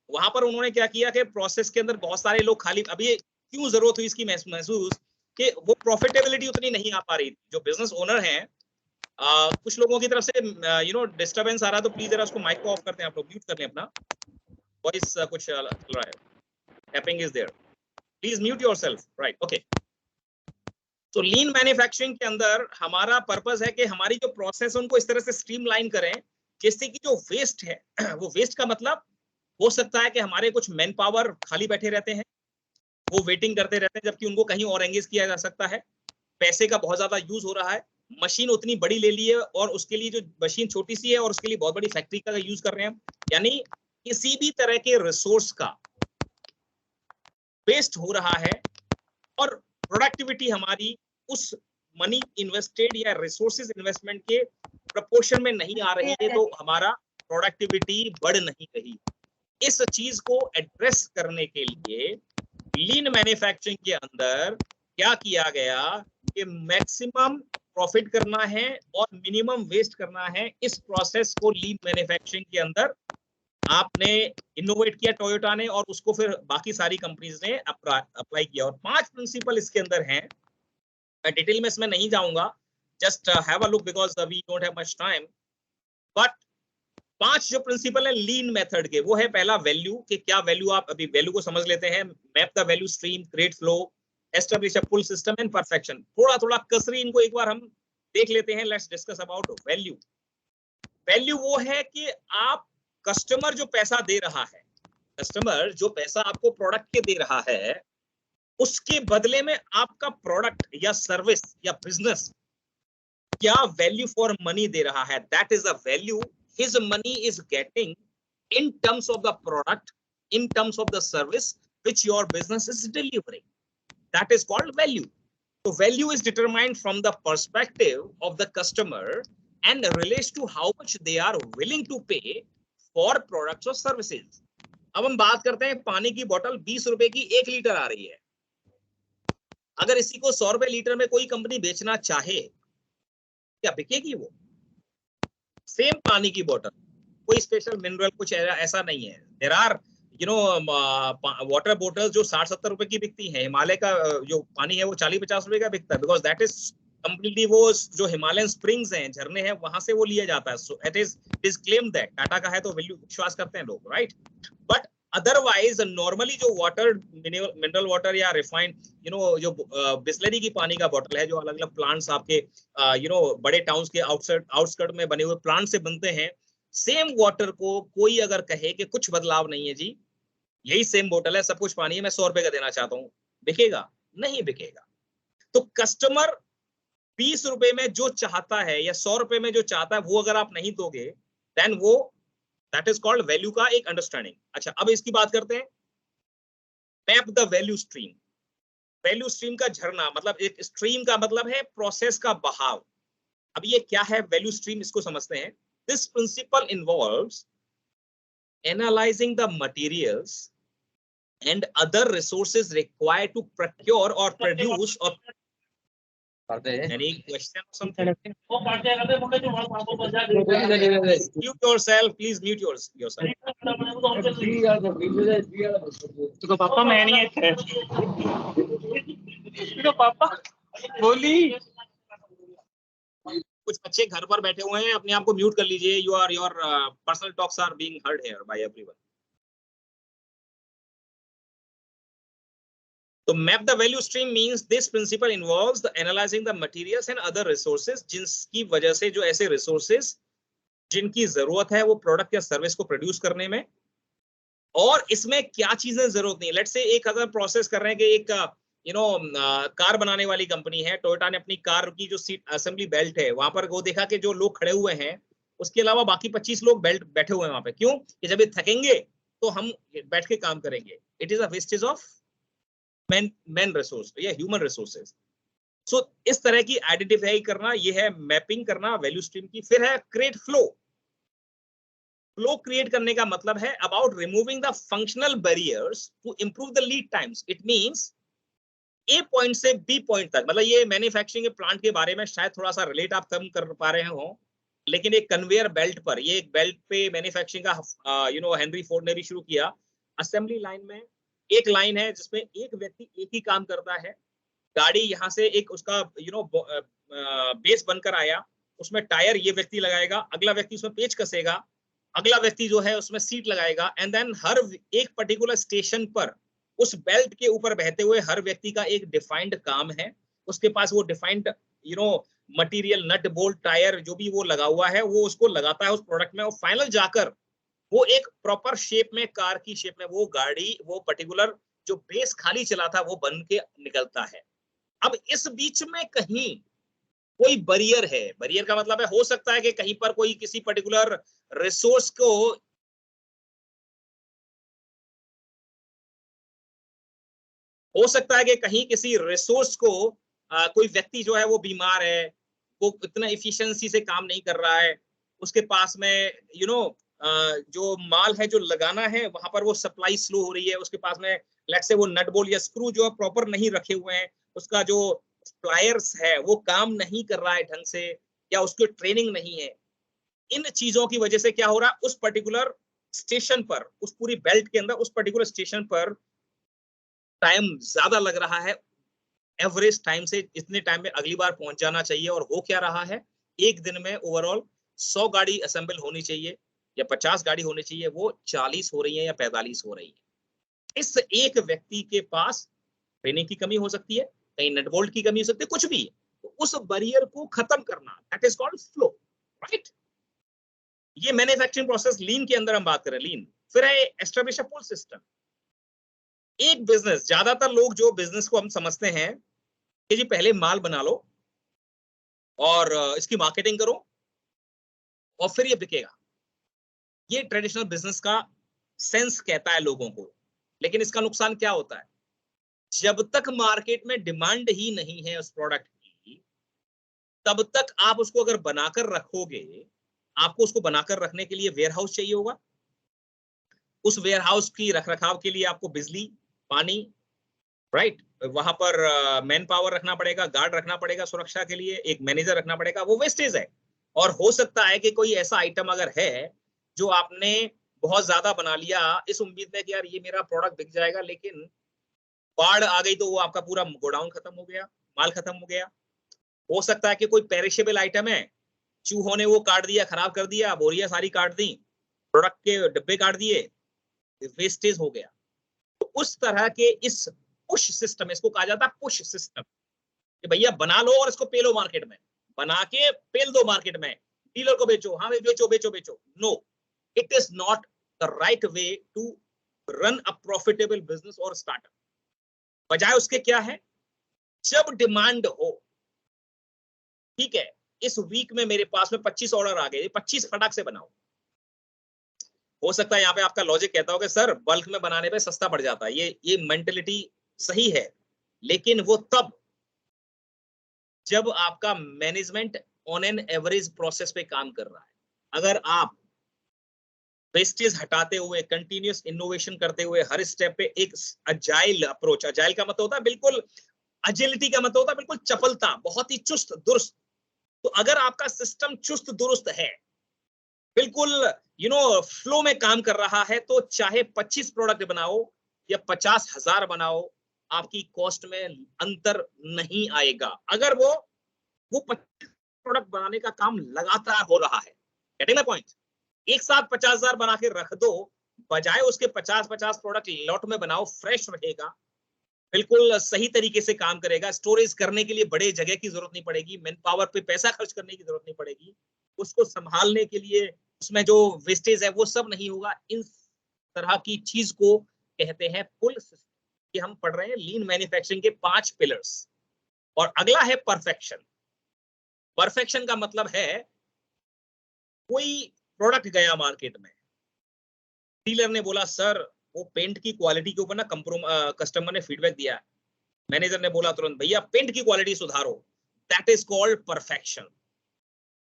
वहां पर उन्होंने क्या किया कि प्रोसेस के अंदर बहुत सारे लोग खाली, अभी क्यों जरूरत हुई इसकी महसूस कि वो प्रॉफिटेबिलिटी उतनी नहीं आ पा रही। जो बिजनेस ओनर हैं, कुछ लोगों की तरफ से डिस्टर्बेंस आ रहा है, तो प्लीज जरा उसको माइक को ऑफ करते हैं, आप लोग म्यूट कर लें अपना वॉइस, कुछ चल रहा है, tapping is there, please mute yourself, right, okay. तो लीन मैन्युफैक्चरिंग के अंदर हमारा पर्पस है कि हमारी जो प्रोसेस है उनको इस तरह से स्ट्रीमलाइन करें जिससे कि जो वेस्ट है वो वेस्ट का मतलब हो सकता है कि हमारे कुछ मैन पावर खाली बैठे रहते हैं, वो वेटिंग करते रहते हैं, जबकि उनको कहीं और एंगेज किया जा सकता है। पैसे का बहुत ज्यादा यूज हो रहा है, मशीन उतनी बड़ी ले ली है और उसके लिए जो मशीन छोटी सी है और उसके लिए बहुत बड़ी फैक्ट्री का यूज कर रहे हैं। यानी किसी भी तरह के रिसोर्स का वेस्ट हो रहा है और प्रोडक्टिविटी हमारी उस मनी इन्वेस्टेड या रिसोर्सेज इन्वेस्टमेंट के प्रपोर्शन में नहीं आ रही है, तो हमारा प्रोडक्टिविटी बढ़ नहीं रही। इस चीज को एड्रेस करने के लिए लीन मैन्युफैक्चरिंग के अंदर क्या किया गया कि मैक्सिमम प्रॉफिट करना है और मिनिमम वेस्ट करना है। इस प्रोसेस को लीन मैन्युफैक्चरिंग के अंदर आपने इनोवेट किया टोयोटा ने, और उसको फिर बाकी सारी कंपनीज ने अप्लाई किया। और 5 प्रिंसिपल इसके अंदर हैं, मैं डिटेल में इसमें नहीं जाऊंगा, just have a look because we don't have much time. But 5 जो प्रिंसिपल है लीन मेथड के, वो है पहला वैल्यू, कि क्या वैल्यू, आप अभी वैल्यू को समझ लेते हैं। Map the value stream, create flow, establish a full system and perfection. थोड़ा कसरी इनको एक बार हम देख लेते हैं। Let's discuss about value. Value वो है कि आप कस्टमर जो पैसा दे रहा है, कस्टमर जो पैसा आपको प्रोडक्ट के दे रहा है, उसके बदले में आपका प्रोडक्ट या सर्विस या बिजनेस क्या वैल्यू फॉर मनी दे रहा है। That is the value his money is getting in terms of the product, in terms of the service which your business is delivering. That is called value. So value is determined from the perspective of the customer and relates to how much they are willing to pay for products or services. अब हम बात करते हैं, पानी की बोतल 20 रुपए की 1 लीटर आ रही है। अगर इसी को 100 रुपए लीटर में कोई कंपनी बेचना चाहे, क्या बिकेगी वो? सेम पानी की बोतल, कोई स्पेशल मिनरल कुछ ऐसा नहीं है। देयर आर वाटर बोतल जो 60-70 रुपए की बिकती है। हिमालय का जो पानी है वो 40-50 रुपए का बिकता है, बिकॉज दैट इज कंप्लीटली, वो जो हिमालयन स्प्रिंग्स हैं, झरने हैं, वहां से वो लिया जाता है। So it is claimed that Tata का है, तो वैल्यू विश्वास करते हैं लोग, राइट। बट अदरवाइज नॉर्मली जो वाटर, मिनरल वाटर या रिफाइंड जो बिस्लरी की पानी का बोतल है, जो अलग अलग प्लांट्स आपके बड़े टाउन्स के आउटस्कर्ट में बने हुए प्लांट से बनते हैं, सेम वाटर को कोई अगर कहे कि कुछ बदलाव नहीं है जी, यही सेम बोतल है, सब कुछ पानी है, मैं 100 रुपए का देना चाहता हूँ, बिकेगा? नहीं बिकेगा। तो कस्टमर 20 रुपए में जो चाहता है या 100 रुपए में जो चाहता है वो अगर आप नहीं दोगे, देन वो दैट इज कॉल्ड वैल्यू का एक अंडरस्टैंडिंग। अच्छा, अब इसकी बात करते हैं, map the value stream. Value stream का झरना, मतलब एक स्ट्रीम का मतलब है प्रोसेस का बहाव। अब ये क्या है वैल्यू स्ट्रीम, इसको समझते हैं। This principle involves analysing the materials and other resources required to procure or produce or any question or something? Mute yourself, please mute yourself. तो पापा मैं नहीं है, तो पापा बोली। कुछ बच्चे घर पर बैठे हुए हैं, अपने आप को म्यूट कर लीजिए। Your personal talks are being heard here by everyone. तो map the value stream means this principle involves the analysing the materials and other resources, जिनकी वजह से जो ऐसे रिसोर्सेज जिनकी जरूरत है वो प्रोडक्ट या सर्विस को प्रोड्यूस करने में, और इसमें क्या चीजें जरूरत नहीं। लेट्स से एक अगर प्रोसेस कर रहे हैं कि एक कार बनाने वाली कंपनी है, टोयोटा ने अपनी कार की जो सीट असेंबली बेल्ट है, वहां पर वो देखा कि जो लोग खड़े हुए हैं उसके अलावा बाकी 25 लोग बेल्ट बैठे हुए हैं वहां पे। क्यों? कि जब ये थकेंगे तो हम बैठ के काम करेंगे। It is a wastage of man resource या ह्यूमन रिसोर्सेज। सो इस तरह की आइडेंटिफाई करना, ये है मैपिंग करना वैल्यू स्ट्रीम की। फिर है क्रिएट फ्लो। फ्लो क्रिएट करने का मतलब है about removing the functional barriers to improve the lead times. It means A point से बी पॉइंट तक, मतलब ये मैन्युफैक्चरिंग के प्लांट के बारे में शायद थोड़ा सा रिलेट आप कम कर पा रहे हो, लेकिन एक कन्वेयर बेल्ट पर, ये एक बेल्ट पे मैन्युफैक्चरिंग का हेनरी फोर्ड ने भी शुरू किया। असेंबली लाइन में एक लाइन है जिसमें एक व्यक्ति एक ही काम करता है। गाड़ी यहाँ से एक उसका बेस बनकर आया, उसमें टायर ये व्यक्ति लगाएगा, अगला व्यक्ति उसमें पेच कसेगा, अगला व्यक्ति जो है उसमें सीट लगाएगा, एंड देन हर एक पर्टिकुलर स्टेशन पर उस बेल्ट के ऊपर बहते हुए हर व्यक्ति का एक डिफाइंड काम है। उसके पास वो defined material, nut bolt, tyre जो भी वो लगा हुआ है वो उसको लगाता है उस प्रोडक्ट में, और फाइनल जाकर वो एक प्रॉपर शेप में, कार की शेप में वो गाड़ी, वो पर्टिकुलर जो बेस खाली चला था वो बन के निकलता है। अब इस बीच में कहीं कोई बैरियर है, बैरियर का मतलब है हो सकता है कि कहीं पर कोई किसी पर्टिकुलर रिसोर्स को हो सकता है कि कहीं किसी रिसोर्स को कोई व्यक्ति जो है वो बीमार है, वो इतना इफिशिएंसी से काम नहीं कर रहा है, उसके पास में जो माल है जो लगाना है वहां पर वो सप्लाई स्लो हो रही है, उसके पास में लेट्स से वो नट बोल्ट या स्क्रू जो है प्रॉपर नहीं रखे हुए हैं, उसका जो प्लायर्स है वो काम नहीं कर रहा है ढंग से, या उसकी ट्रेनिंग नहीं है। इन चीजों की वजह से क्या हो रहा है, उस पर्टिकुलर स्टेशन पर, उस पूरी बेल्ट के अंदर उस पर्टिकुलर स्टेशन पर टाइम ज्यादा लग रहा है। एवरेज टाइम से इतने टाइम में अगली बार पहुंच जाना चाहिए, और हो क्या रहा है, एक दिन में ओवरऑल 100 गाड़ी असेंबल होनी चाहिए या 50 गाड़ी होनी चाहिए, वो 40 हो रही है या 45 हो रही है। इस एक व्यक्ति के पास ट्रेनिंग की कमी हो सकती है, कहीं नट बोल्ट की कमी हो सकती है, कुछ भी। तो उस बैरियर को खत्म करना, that is called flow, right. ये मैन्युफैक्चरिंग प्रोसेस लीन के अंदर हम बात करें, लीन। फिर है एस्टैब्लिश अ पुल सिस्टम। एक बिजनेस, ज्यादातर लोग जो बिजनेस को हम समझते हैं कि जी पहले माल बना लो और इसकी मार्केटिंग करो और फिर ये बिकेगा, ये ट्रेडिशनल बिजनेस का सेंस कहता है लोगों को। लेकिन इसका नुकसान क्या होता है, जब तक मार्केट में डिमांड ही नहीं है उस प्रोडक्ट की, तब तक आप उसको अगर बनाकर रखोगे, आपको उसको बनाकर रखने के लिए वेयर हाउस चाहिए होगा, उस वेयर हाउस की रखरखाव के लिए आपको बिजली, पानी, राइट, वहां पर मैन पावर रखना पड़ेगा, गार्ड रखना पड़ेगा सुरक्षा के लिए, एक मैनेजर रखना पड़ेगा, वो वेस्टेज है। और हो सकता है कि कोई ऐसा आइटम अगर है जो आपने बहुत ज्यादा बना लिया इस उम्मीद में कि यार ये मेरा प्रोडक्ट बिक जाएगा, लेकिन बाढ़ आ गई तो वो आपका पूरा गोडाउन खत्म हो गया, माल खत्म हो गया। हो सकता है कि कोई पेरिशेबल आइटम है, चूहों ने वो काट दिया, खराब कर दिया, बोरियां सारी काट दी, प्रोडक्ट के डब्बे काट दिए, वेस्टेज हो गया। तो उस तरह के इस पुश सिस्टम, इसको कहा जाता है पुश सिस्टम, कि भैया बना लो और इसको पेलो मार्केट में, बना के पेल दो मार्केट में, डीलर को बेचो, हाँ भाई बेचो बेचो बेचो। No, it is not the right way to run a profitable business और स्टार्टअप। बजाय उसके क्या है, जब डिमांड हो, ठीक है, इस वीक में मेरे पास में 25 ऑर्डर आ गए, 25 फटाक से बनाओ। हो सकता है यहाँ पे आपका लॉजिक कहता हो कि सर बल्क में बनाने पे सस्ता पड़ जाता है, ये मेंटेलिटी सही है, लेकिन वो तब जब आपका management on an average process पे काम कर रहा है। अगर आप वेस्टेज हटाते हुए, कंटिन्यूस इनोवेशन करते हुए, हर स्टेप पे एक अजाइल अप्रोच, अजाइल का मतलब होता है बिल्कुल, अजिलिटी का मतलब होता है बिल्कुल चपलता, बहुत ही चुस्त दुरुस्त। तो अगर आपका सिस्टम चुस्त दुरुस्त है, बिल्कुल फ्लो में काम कर रहा है, तो चाहे 25 प्रोडक्ट बनाओ या 50,000 बनाओ, आपकी कॉस्ट में अंतर नहीं आएगा, अगर वो 25 प्रोडक्ट बनाने का काम लगातार हो रहा है। Getting my point? एक साथ 50,000 बना के रख दो, बजाय उसके 50-50 प्रोडक्ट लॉट में बनाओ, फ्रेश रहेगा, बिल्कुल सही तरीके से काम करेगा। स्टोरेज करने के लिए बड़े जगह की जरूरत नहीं पड़ेगी, मैन पावर पे पैसा खर्च करने की जरूरत नहीं पड़ेगी, उसको संभालने के लिए उसमें जो वेस्टेज है वो सब नहीं होगा। इन तरह की चीज को कहते हैं पुल सिस्टम, कि हम पढ़ रहे हैं लीन मैन्युफैक्चरिंग के 5 पिलर्स। और अगला है परफेक्शन। परफेक्शन का मतलब है, कोई प्रोडक्ट गया मार्केट में, डीलर ने बोला सर वो पेंट की क्वालिटी के ऊपर ना कस्टमर ने फीडबैक दिया, मैनेजर ने बोला तुरंत भैया पेंट की क्वालिटी सुधारो, that is called perfection.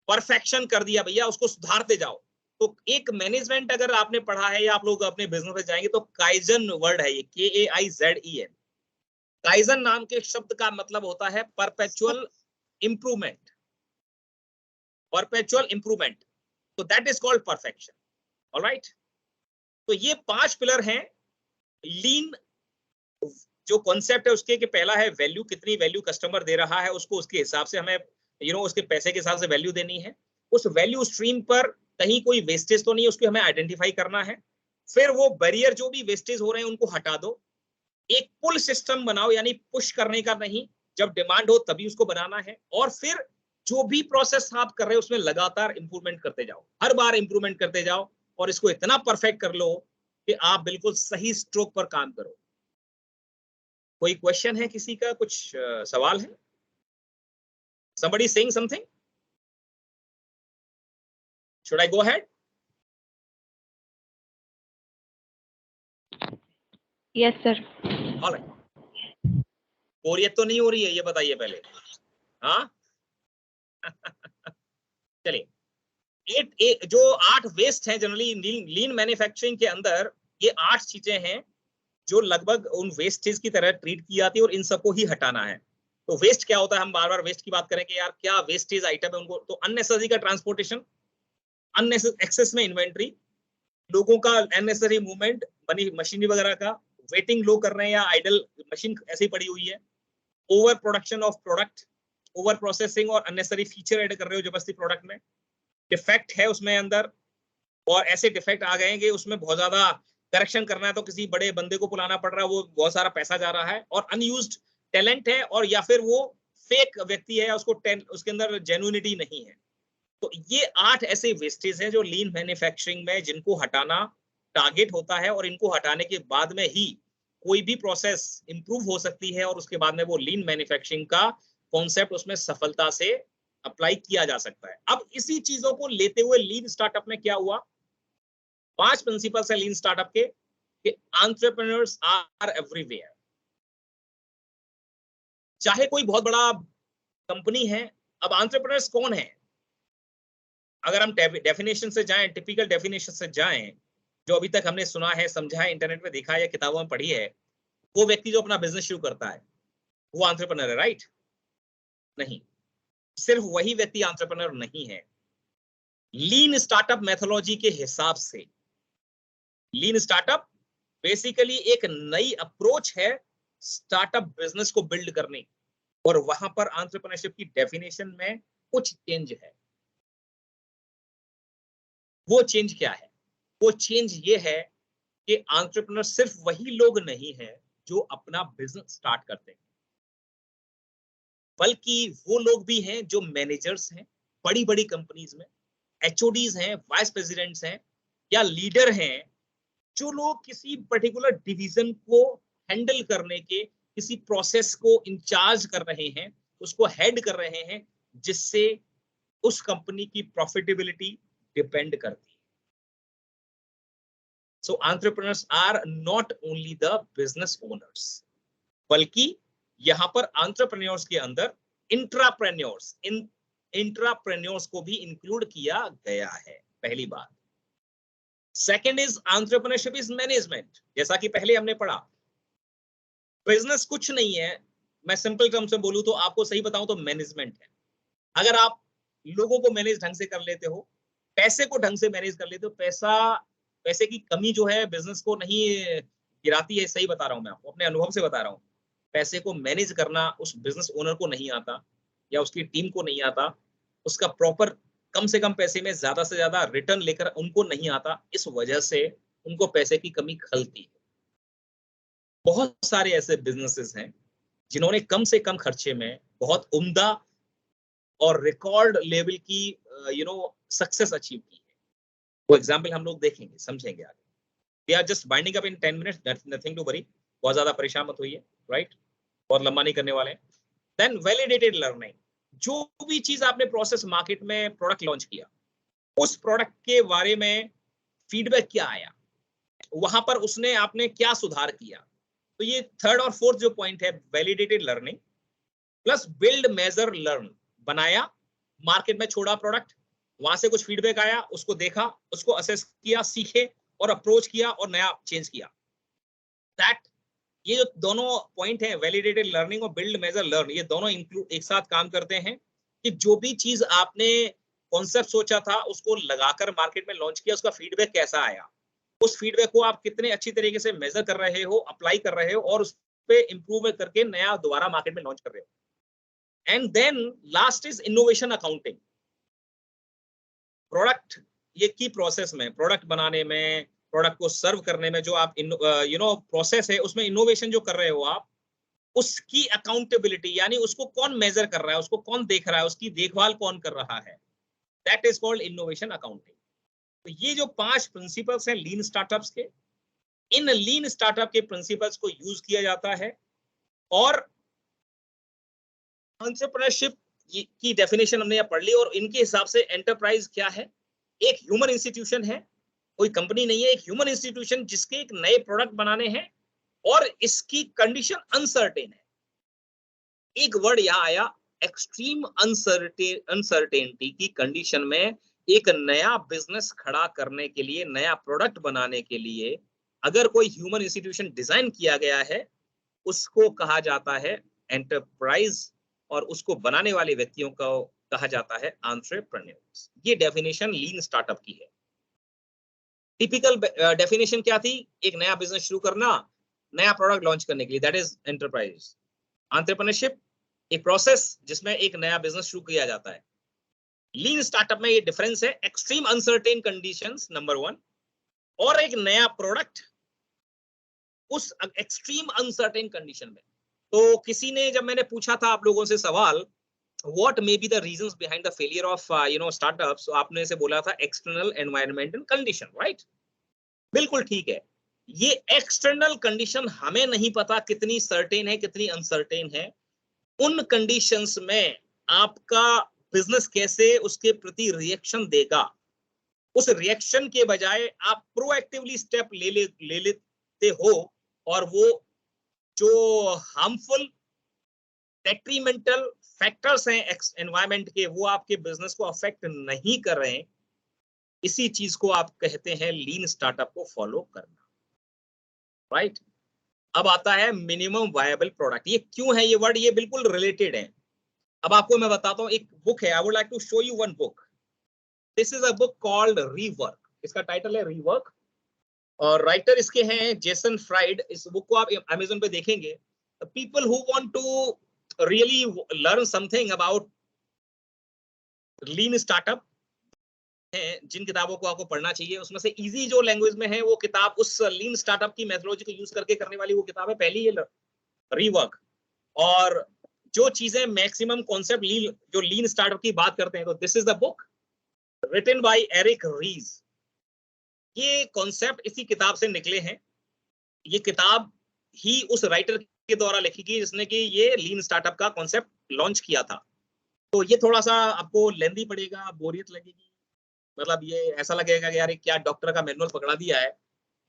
Perfection कर दिया भैया, उसको सुधारते जाओ। तो एक मैनेजमेंट अगर आपने पढ़ा है या आप लोग अपने बिजनेस में जाएंगे तो काइजन वर्ड है ये, KAIZEN। काइजन नाम के शब्द का मतलब होता है परपेचुअल इंप्रूवमेंट, परपेचुअल इंप्रूवमेंट, तो that is called perfection. Alright, तो ये 5 पिलर हैं लीन। जो कॉन्सेप्ट है उसके कि पहला है वैल्यू, कितनी वैल्यू कस्टमर दे रहा है उसको उसके हिसाब से हमें उसके पैसे के हिसाब से वैल्यू देनी है। उस वैल्यू स्ट्रीम पर कहीं कोई वेस्टेज तो नहीं है, उसको हमें आइडेंटिफाई करना है। फिर वो बैरियर जो भी वेस्टेज हो रहे हैं उनको हटा दो। एक पुल सिस्टम बनाओ, यानी पुश करने का नहीं, जब डिमांड हो तभी उसको बनाना है। और फिर जो भी प्रोसेस आप कर रहे हो उसमें लगातार इंप्रूवमेंट करते जाओ, हर बार इंप्रूवमेंट करते जाओ, और इसको इतना परफेक्ट कर लो कि आप बिल्कुल सही स्ट्रोक पर काम करो। कोई क्वेश्चन है किसी का, कुछ सवाल है? somebody saying something? Should I go ahead? Yes, sir. All right. बोरियत तो नहीं हो रही है, ये बताइए पहले। हाँ चलिए, जो 8 वेस्ट हैं जनरली लीन मैन्युफैक्चरिंग के अंदर, ये 8 चीजें हैं जो लगभग उन वेस्टेज की तरह ट्रीट की जाती है और इन सबको ही हटाना है। तो वेस्ट क्या होता है, हम बार बार वेस्ट की बात करेंगे यार, क्या वेस्टेज आइटम है उनको। तो अननेसेसरी का ट्रांसपोर्टेशन, अननेसेसरी एक्सेस में इन्वेंट्री, लोगों का अननेसेसरी मूवमेंट, बनी मशीनरी वगैरह का, वेटिंग लो कर रहे हैं या आइडल मशीन ऐसी पड़ी हुई है, over production of product, over processing और अननेसेसरी फीचर ऐड कर रहे हो जबरदस्ती प्रोडक्ट में, डिफेक्ट है उसमें अंदर, और ऐसे डिफेक्ट आ गए हैं कि उसमें बहुत ज्यादा करेक्शन करना है तो किसी बड़े बंदे को बुलाना पड़ रहा है, वो बहुत सारा पैसा जा रहा है, और अनयूज्ड टैलेंट है, और या फिर वो फेक व्यक्ति है, उसके अंदर जेन्युइनिटी नहीं है। तो ये 8 ऐसे वेस्टेज हैं जो लीन मैन्युफैक्चरिंग में जिनको हटाना टारगेट होता है, और इनको हटाने के बाद में ही कोई भी प्रोसेस इंप्रूव हो सकती है, और उसके बाद में वो लीन मैन्युफैक्चरिंग का कॉन्सेप्ट उसमें सफलता से अप्लाई किया जा सकता है। अब इसी चीजों को लेते हुए लीन स्टार्टअप में क्या हुआ, 5 प्रिंसिपल्स है लीन स्टार्टअप के, कि एंटरप्रेन्योर्स आर एवरीवेयर। चाहे कोई बहुत बड़ा कंपनी है, अब एंटरप्रेन्योर्स कौन है? अगर हम डेफिनेशन से जाएं, टिपिकल डेफिनेशन से जाएं, जो अभी तक हमने सुना है, समझा है, इंटरनेट में देखा है या किताबों में पढ़ी है, वो व्यक्ति जो अपना बिजनेस शुरू करता है वो एंटरप्रेन्योर है, राइट? नहीं, सिर्फ वही व्यक्ति एंटरप्रेन्योर नहीं है। लीन स्टार्टअप मेथोडोलॉजी के हिसाब से लीन स्टार्टअप बेसिकली एक नई अप्रोच है स्टार्टअप बिजनेस को बिल्ड करने, और वहां पर एंटरप्रेन्योरशिप की डेफिनेशन में कुछ चेंज है। वो चेंज क्या है? वो चेंज ये है कि एंटरप्रेन्योर सिर्फ वही लोग नहीं है जो अपना बिजनेस स्टार्ट करते हैं, बल्कि वो लोग भी हैं जो मैनेजर्स हैं बड़ी बड़ी कंपनीज में, HODs हैं, वाइस प्रेसिडेंट्स हैं, या लीडर हैं जो लोग किसी पर्टिकुलर डिवीजन को हैंडल करने के, किसी प्रोसेस को इंचार्ज कर रहे हैं, उसको हेड कर रहे हैं, जिससे उस कंपनी की प्रॉफिटेबिलिटी डिपेंड करती है। So entrepreneurs are not only the business owners, बल्कि यहां पर एंटरप्रेन्योर्स के अंदर इंट्राप्रेन्योर्स को भी इंक्लूड किया गया है, पहली बात। Second is entrepreneurship is management. जैसा कि पहले हमने पढ़ा, बिजनेस कुछ नहीं है, मैं सिंपल टर्म से बोलूं तो, आपको सही बताऊं तो मैनेजमेंट है। अगर आप लोगों को मैनेज ढंग से कर लेते हो, पैसे को ढंग से मैनेज कर लेते हो, पैसे की कमी जो है बिजनेस को नहीं गिराती है, सही बता रहा हूं मैं आपको, अपने अनुभव से बता रहा हूं। पैसे को मैनेज करना उस बिजनेस ओनर को नहीं आता या उसकी टीम को नहीं आता, उसका प्रॉपर कम से कम पैसे में ज्यादा से ज्यादा रिटर्न लेकर उनको नहीं आता, इस वजह से उनको पैसे की कमी खलती है। बहुत सारे ऐसे बिजनेसेस हैं जिन्होंने कम से कम खर्चे में बहुत उम्दा और रिकॉर्ड लेवल की सक्सेस अचीव की है। वो एग्जांपल हम लोग देखेंगे, समझेंगे आगे। We are just binding up in 10 minutes, nothing to worry, बहुत ज्यादा परेशान मत होइए, राइट, बहुत लंबा नहीं करने वाले हैं। देन वैलिडेटेड लर्निंग, जो भी चीज आपने प्रोसेस मार्केट में प्रोडक्ट लॉन्च किया, उस प्रोडक्ट के बारे में फीडबैक क्या आया, वहां पर उसने आपने क्या सुधार किया। तो ये थर्ड और फोर्थ जो पॉइंट है, validated learning plus build measure learn. बनाया, मार्केट में छोड़ा प्रोडक्ट, वहां से कुछ फीडबैक आया, उसको देखा, उसको असेस किया, सीखे और अप्रोच किया और नया चेंज किया। दैट, ये जो दोनों पॉइंट है, वैलिडेटेड लर्निंग और बिल्ड मेजर लर्न, ये दोनों इंक्लूड एक साथ काम करते हैं कि जो भी चीज आपने कॉन्सेप्ट सोचा था उसको लगाकर मार्केट में लॉन्च किया, उसका फीडबैक कैसा आया, उस फीडबैक को आप कितने अच्छी तरीके से मेजर कर रहे हो, अप्लाई कर रहे हो और उस पे इंप्रूव करके नया दोबारा मार्केट में लॉन्च कर रहे हो। And then last is innovation accounting. Product ये की प्रोसेस में, प्रोडक्ट बनाने में, प्रोडक्ट को सर्व करने में जो आप प्रोसेस है, उसमें इनोवेशन जो कर रहे हो आप, उसकी अकाउंटेबिलिटी, यानी उसको कौन मेजर कर रहा है, उसको कौन देख रहा है, उसकी देखभाल कौन कर रहा है, that is called innovation accounting. तो ये जो 5 प्रिंसिपल्स हैं लीन स्टार्टअप्स के, इन लीन स्टार्टअप के प्रिंसिपल्स को यूज किया जाता है। और एंटरप्रेन्योरशिप की डेफिनेशन हमने यहाँ पढ़ ली, और इनके हिसाब से एंटरप्राइज क्या है, एक ह्यूमन इंस्टीट्यूशन है, कोई कंपनी नहीं है, एक ह्यूमन इंस्टीट्यूशन जिसके एक नए प्रोडक्ट बनाने हैं और इसकी कंडीशन अनसर्टेन है। एक वर्ड यहाँ आया, एक्सट्रीम अनसर्टेनिटी की कंडीशन में एक नया बिजनेस खड़ा करने के लिए, नया प्रोडक्ट बनाने के लिए अगर कोई ह्यूमन इंस्टीट्यूशन डिजाइन किया गया है, उसको कहा जाता है एंटरप्राइज, और उसको बनाने वाले व्यक्तियों को कहा जाता है एंटरप्रेन्योर्स। ये डेफिनेशन लीन स्टार्टअप की है। टिपिकल डेफिनेशन क्या थी, एक नया बिजनेस शुरू करना, नया प्रोडक्ट लॉन्च करने के लिए, दैट इज एंटरप्राइज। एंटरप्रेन्योरशिप एक प्रोसेस जिसमें एक नया बिजनेस शुरू किया जाता है। लीन स्टार्टअप में ये डिफरेंस है, एक्सट्रीम अनसर्टेन कंडीशंस नंबर 1, और एक नया प्रोडक्ट उस एक्सट्रीम अनसर्टेन कंडीशन में। तो किसी ने, जब मैंने पूछा था आप लोगों से सवाल, what may be the reasons behind the failure of startups, तो आपने से बोला था external environment and condition, right? बिल्कुल ठीक है। ये एक्सटर्नल कंडीशन हमें नहीं पता कितनी सर्टेन है, कितनी अनसर्टेन है। उन कंडीशंस में आपका बिजनेस कैसे उसके प्रति रिएक्शन देगा, उस रिएक्शन के बजाय आप प्रोएक्टिवली स्टेप ले लेते हो, और वो जो हार्मफुल डेट्रीमेंटल फैक्टर्स हैं एनवायरनमेंट के, वो आपके बिजनेस को अफेक्ट नहीं कर रहे हैं। इसी चीज को आप कहते हैं लीन स्टार्टअप को फॉलो करना, राइट? अब आता है मिनिमम वायबल प्रोडक्ट। ये क्यों है ये वर्ड, ये बिल्कुल रिलेटेड है। अब आपको मैं बताता हूँ, एक बुक है, I would like to show you one book. This is a book called rework, इसका टाइटल है रीवर्क, और राइटर इसके हैं जेसन फ्राइड। इस बुक को आप अमेज़न पे देखेंगे। People who want to really learn something about lean startup हैं, जिन किताबों को आपको पढ़ना चाहिए, उसमें से इजी जो लैंग्वेज में है वो किताब, उस लीन स्टार्टअप की मेथोडोलॉजी को यूज करके करने वाली वो किताब है, पहली ये रीवर्क। और जो चीजें मैक्सिमम कॉन्सेप्ट जो लीन स्टार्टअप की बात करते हैं, तो this is the book written by Eric Ries. ये कॉन्सेप्ट इसी किताब से निकले हैं। ये किताब ही उस राइटर के द्वारा लिखी गई जिसने कि ये लीन स्टार्टअप का कॉन्सेप्ट लॉन्च किया था। तो ये थोड़ा सा आपको लेंदी पड़ेगा, बोरियत लगेगी, मतलब ये ऐसा लगेगा कि यार ये क्या डॉक्टर का मैनुअल पकड़ा दिया है।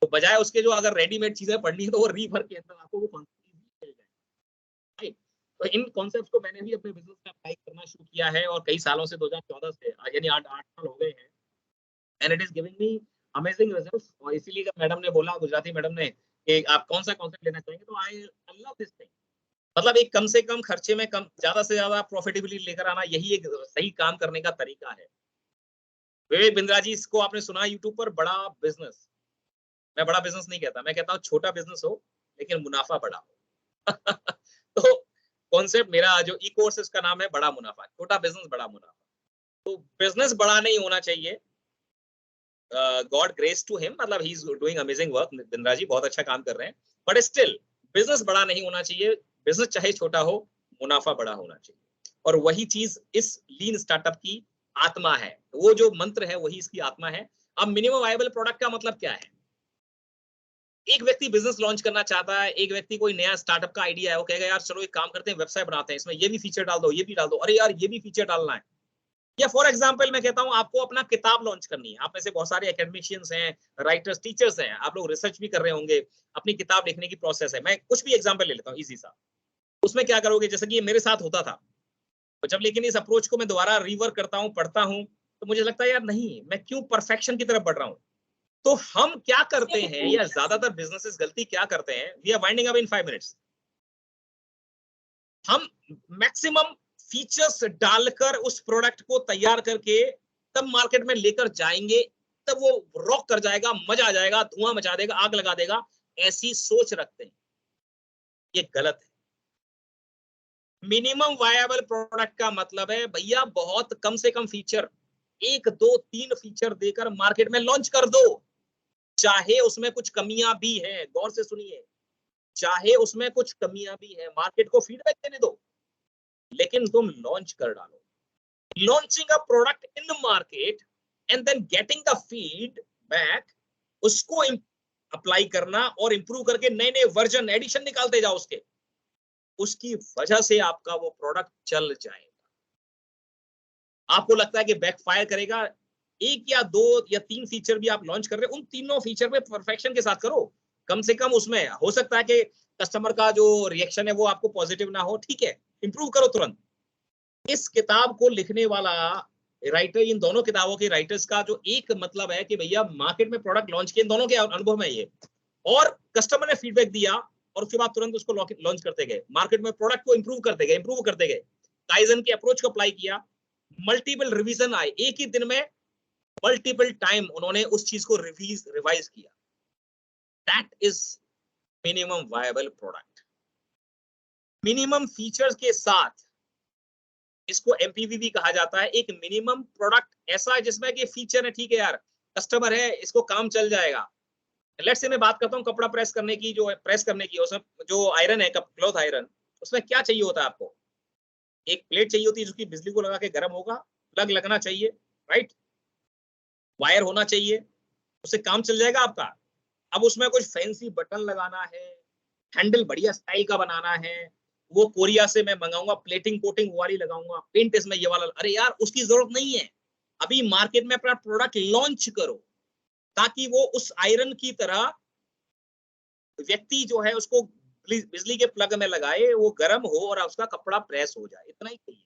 तो बजाय उसके जो अगर रेडीमेड चीजें पढ़नी है तो वो रीफर के अंदर आपको वो कॉन्सेप्ट मिल जाएगा, राइट। तो इन कॉन्सेप्ट्स को मैंने भी अपने बिजनेस में अप्लाई करना शुरू किया है और कई सालों से 2014 से यानी 8 साल हो गए हैं, and it is giving me amazing results. और इसीलिए जब मैडम ने बोला, गुजराती मैडम ने, कि आप कौन सा कॉन्सेप्ट लेना चाहेंगे, तो आई लव दिस थिंग। मतलब एक कम से कम खर्चे में कम ज्यादा से ज्यादा प्रॉफिटेबिलिटी लेकर आना, यही एक सही काम करने का तरीका है। विवेक बिंद्रा जी, इसको आपने सुना यूट्यूब पर, बड़ा बिजनेस। मैं बड़ा बिजनेस नहीं कहता, मैं कहता हूँ छोटा बिजनेस हो लेकिन मुनाफा बड़ा हो। तो कॉन्सेप्ट मेरा जो ई कोर्स इसका नाम है बड़ा मुनाफा, छोटा बिजनेस बड़ा मुनाफा। तो बिजनेस बड़ा नहीं होना चाहिए, गॉड ग्रेस टू हिम, मतलब he is doing amazing work, Bindra ji बहुत अच्छा काम कर रहे हैं, बट स्टिल बिजनेस बड़ा नहीं होना चाहिए। बिजनेस चाहे छोटा हो, मुनाफा बड़ा होना चाहिए। और वही चीज इस लीन स्टार्टअप की आत्मा है, वो जो मंत्र है वही इसकी आत्मा है। अब मिनिमम वायबल प्रोडक्ट का मतलब क्या है? एक व्यक्ति बिजनेस लॉन्च करना चाहता है, एक व्यक्ति कोई नया स्टार्टअप का आइडिया है, वो कहेगा यार चलो एक काम करते हैं, वेबसाइट बनाते हैं, इसमें ये भी फीचर डाल दो, ये भी डाल दो, अरे यार ये भी फीचर डालना है। या फॉर एग्जांपल मैं कहता हूं आपको अपना किताब लॉन्च करनी है, आप में से बहुत सारे एकेडमिशियंस हैं, राइटर्स, टीचर्स हैं, आप लोग रिसर्च भी कर रहे होंगे, अपनी किताब लिखने की प्रोसेस है। मैं कुछ भी एग्जांपल ले लेता हूं इजी सा। उसमें क्या करोगे, जैसे कि ये मेरे साथ होता था, तो जब लेकिन इस अप्रोच को मैं दोबारा रिवर्क करता हूं, पढ़ता हूं, तो मुझे लगता है यार नहीं, मैं क्यों परफेक्शन की तरफ बढ़ रहा हूं। तो हम क्या करते हैं, या ज्यादातर बिजनेसेस गलती क्या करते हैं, we are winding up in 5 minutes, हम मैक्सिमम फीचर्स डालकर उस प्रोडक्ट को तैयार करके तब मार्केट में लेकर जाएंगे, तब वो रॉक कर जाएगा, मजा आ जाएगा, धुआं मचा देगा, आग लगा देगा, ऐसी सोच रखते हैं। ये गलत है। मिनिमम वायबल प्रोडक्ट का मतलब है भैया बहुत कम से कम फीचर, 1, 2, 3 फीचर देकर मार्केट में लॉन्च कर दो, चाहे उसमें कुछ कमियां भी हैं, गौर से सुनिए, चाहे उसमें कुछ कमियां भी हैं, मार्केट को फीडबैक देने दो, लेकिन तुम लॉन्च कर डालो। Launching a product in the market and then getting the feedback, उसको अप्लाई करना और इंप्रूव करके नए नए वर्जन, एडिशन निकालते जाओ उसके, उसकी वजह से आपका वो प्रोडक्ट चल जाएगा। आपको लगता है कि बैकफायर करेगा, 1 या 2 या 3 फीचर भी आप लॉन्च कर रहे हैं, उन तीनों फीचर पे परफेक्शन के साथ करो। कम से कम उसमें हो सकता है कि कस्टमर का जो रिएक्शन है वो आपको पॉजिटिव ना हो, ठीक है, इंप्रूव करो तुरंत। इस किताब को लिखने वाला राइटर, इन दोनों किताबों के राइटर्स का जो एक मतलब है कि भैया मार्केट में प्रोडक्ट लॉन्च किए, इन दोनों के अनुभव में ये, और कस्टमर ने फीडबैक दिया और उसके बाद तुरंत उसको लॉन्च करते गए, मार्केट में प्रोडक्ट को इंप्रूव करते गए, काइजन के अप्रोच को अप्लाई किया, मल्टीपल रिवीजन आए, एक ही दिन में मल्टीपल टाइम उन्होंने उस चीज को रिवाइज किया। That is minimum viable product. Minimum features के साथ, इसको एमपीवी भी कहा जाता है। एक मिनिमम प्रोडक्ट ऐसा है जिसमें कि फीचर है, ठीक है यार, कस्टमर है, इसको काम चल जाएगा। लेट्स से मैं बात करता हूँ कपड़ा प्रेस करने की, जो प्रेस करने की, उसमें जो आयरन है, क्लॉथ आयरन, उसमें क्या चाहिए होता है आपको? एक प्लेट चाहिए होती है जिसकी बिजली को लगा के गर्म होगा, प्लग लगना चाहिए, राइट, वायर होना चाहिए, उससे काम चल जाएगा आपका। अब उसमें कुछ फैंसी बटन लगाना है, हैंडल बढ़िया स्टाइल का बनाना है, वो कोरिया से मैं मंगाऊंगा, प्लेटिंग कोटिंग वाली लगाऊंगा, पेंट इसमें ये वाला, अरे यार उसकी जरूरत नहीं है। अभी मार्केट में अपना प्रोडक्ट लॉन्च करो ताकि वो उस आयरन की तरह व्यक्ति जो है उसको बिजली के प्लग में लगाए, वो गर्म हो और उसका कपड़ा प्रेस हो जाए, इतना ही चाहिए।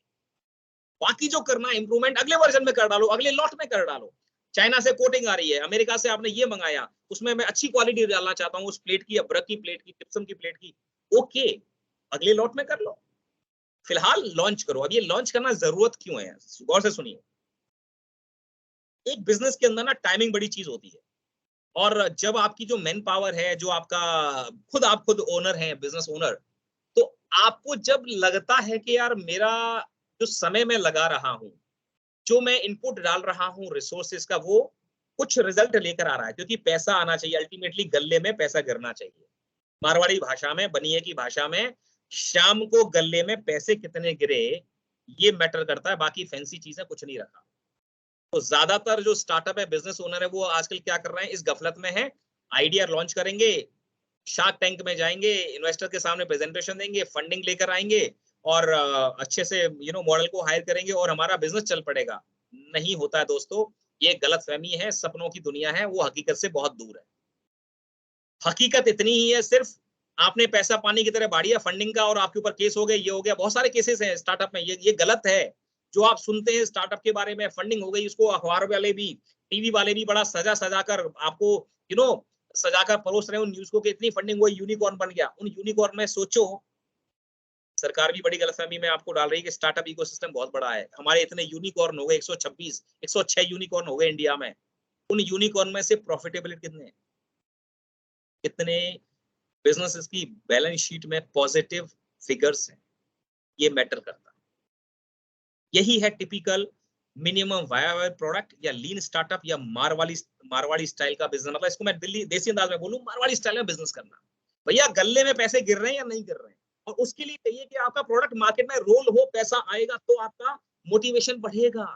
बाकी जो करना है इंप्रूवमेंट अगले वर्जन में कर डालो, अगले लॉट में कर डालो। चाइना से कोटिंग आ रही है, अमेरिका से आपने ये मंगाया, उसमें मैं अच्छी क्वालिटी डालना चाहता हूँ उस प्लेट की, अब्रक की प्लेट की, टिप्सम की प्लेट की, ओके, अगले लॉट में कर लो, फिलहाल लॉन्च करो। अब ये लॉन्च करना जरूरत क्यों है, गौर से सुनिए। एक बिजनेस के अंदर ना टाइमिंग बड़ी चीज होती है, और जब आपकी जो मैन पावर है, जो आपका आप खुद ओनर है, बिजनेस ओनर, तो आपको जब लगता है कि यार मेरा जो समय मैं लगा रहा हूं, जो मैं इनपुट डाल रहा हूं रिसोर्सेज का, वो कुछ रिजल्ट लेकर आ रहा है, क्योंकि पैसा आना चाहिए, अल्टीमेटली गल्ले में पैसा गिरना चाहिए। मारवाड़ी भाषा में, बनिए की भाषा में, शाम को गल्ले में पैसे कितने गिरे ये मैटर करता है, बाकी फैंसी चीजें कुछ नहीं रखा। तो ज्यादातर जो स्टार्टअप है, बिजनेस ओनर है, वो आजकल क्या कर रहे हैं, इस गफलत में है। आइडिया लॉन्च करेंगे, शार्क टैंक में जाएंगे, इन्वेस्टर के सामने प्रेजेंटेशन देंगे, फंडिंग लेकर आएंगे और अच्छे से मॉडल को हायर करेंगे और हमारा बिजनेस चल पड़ेगा। नहीं होता है दोस्तों, ये गलतफहमी है, सपनों की दुनिया है, वो हकीकत से बहुत दूर है। हकीकत इतनी ही है, सिर्फ आपने पैसा पानी की तरह बाढ़िया फंडिंग का और आपके ऊपर केस हो गए, ये हो गया। बहुत सारे केसेस हैं स्टार्टअप में, ये गलत है जो आप सुनते हैं स्टार्टअप के बारे में। फंडिंग हो गई, उसको अखबार वाले भी, टीवी वाले भी बड़ा सजा कर आपको सजाकर परोस रहे हैं उन न्यूज को कि इतनी फंडिंग हुई, यूनिकॉर्न बन गया। उन यूनिकॉर्न में सोचो, सरकार भी बड़ी गलतफहमी में आपको डाल रही है कि स्टार्टअप इकोसिस्टम बहुत बड़ा है। हमारे इतने यूनिकॉर्न हो गए, 126 106 यूनिकॉर्न हो गए इंडिया में। उन यूनिकॉर्न में से प्रॉफिटेबिलिटी कितने बिजनेसेस की बैलेंस शीट में पॉजिटिव फिगर्स हैं, ये मैटर करता है। यही है टिपिकल मिनिमम वायबल प्रोडक्ट या लीन स्टार्टअप या मारवाड़ी स्टाइल का बिजनेस। मतलब इसको मैं दिल्ली देसी अंदाज में बोलूं, मारवाड़ी स्टाइल में बिजनेस करना। भैया गले में पैसे गिर रहे हैं या नहीं गिर रहे हैं, और उसके लिए चाहिए कि आपका प्रोडक्ट मार्केट में रोल हो, पैसा आएगा तो आपका मोटिवेशन बढ़ेगा।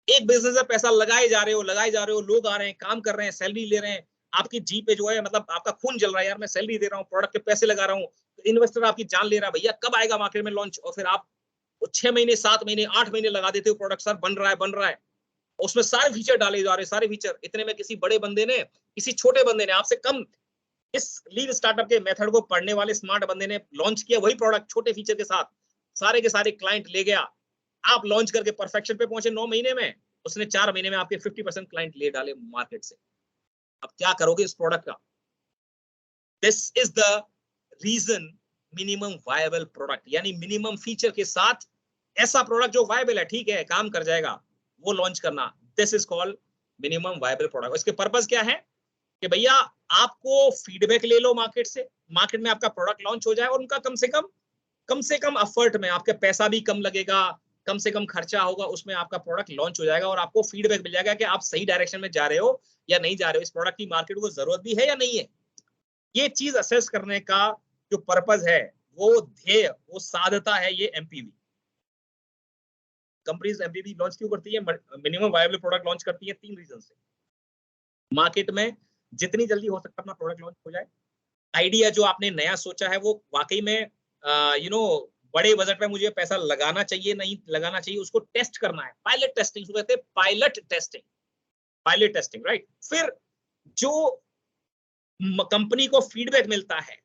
एक बिजनेस में पैसा लगाए जा रहे हो, लोग आ रहे हैं, काम कर रहे हैं, सैलरी ले रहे हैं, आपकी जी पे जो है मतलब आपका खून जल रहा है, यार मैं सैलरी दे रहा हूँ, प्रोडक्ट के पैसे लगा रहा हूँ, इन्वेस्टर आपकी जान ले रहा है, भैया कब आएगा मार्केट में लॉन्च, और फिर आप 6 महीने 7 महीने 8 महीने लगा देते हो, प्रोडक्ट सर बन रहा है, उसमें सारे फीचर डाले जा रहे हैं, सारे फीचर। इतने में किसी बड़े बंदे ने, किसी छोटे बंदे ने, आपसे कम इस लीन स्टार्टअप के मेथड को पढ़ने वाले स्मार्ट बंदे ने लॉन्च किया वही प्रोडक्ट छोटे फीचर के साथ, सारे के सारे क्लाइंट ले गया। आप लॉन्च करके परफेक्शन पे पहुंचे 9 महीने में, उसने 4 महीने में आपके 50% क्लाइंट ले डाले मार्केट से। अब क्या करोगे इस प्रोडक्ट का? This is the reason minimum viable product, यानी मिनिमम फीचर के साथ ऐसा प्रोडक्ट जो वायबल है, ठीक है काम कर जाएगा, वो लॉन्च करना। This is called minimum viable product. इसके पर्पस क्या है कि भैया आपको फीडबैक ले लो मार्केट से, मार्केट में आपका प्रोडक्ट लॉन्च हो जाए और उनका कम से कम एफर्ट में, आपका पैसा भी कम लगेगा, कम से कम खर्चा होगा, उसमें आपका प्रोडक्ट लॉन्च हो जाएगा और आपको फीडबैक मिल जाएगा कि आप सही डायरेक्शन में जा रहे हो या नहीं जा रहे हो, इस प्रोडक्ट की मार्केट को जरूरत भी है या नहीं है। ये चीज असेस करने का जो पर्पस है, वो ध्येय, वो साधता है ये एमपीवी। कंपनीज एमपीवी लॉन्च क्यों करती है, मिनिमम वायबल प्रोडक्ट लॉन्च करती है? 3 रीजन से। मार्केट में जितनी जल्दी हो सकता है अपना प्रोडक्ट लॉन्च हो जाए, आइडिया जो आपने नया सोचा है वो वाकई में बड़े बजट में मुझे पैसा लगाना चाहिए नहीं लगाना चाहिए, उसको टेस्ट करना है। पायलट टेस्टिंग उसको कहते हैं, पायलट टेस्टिंग राइट। फिर जो कंपनी को फीडबैक मिलता है,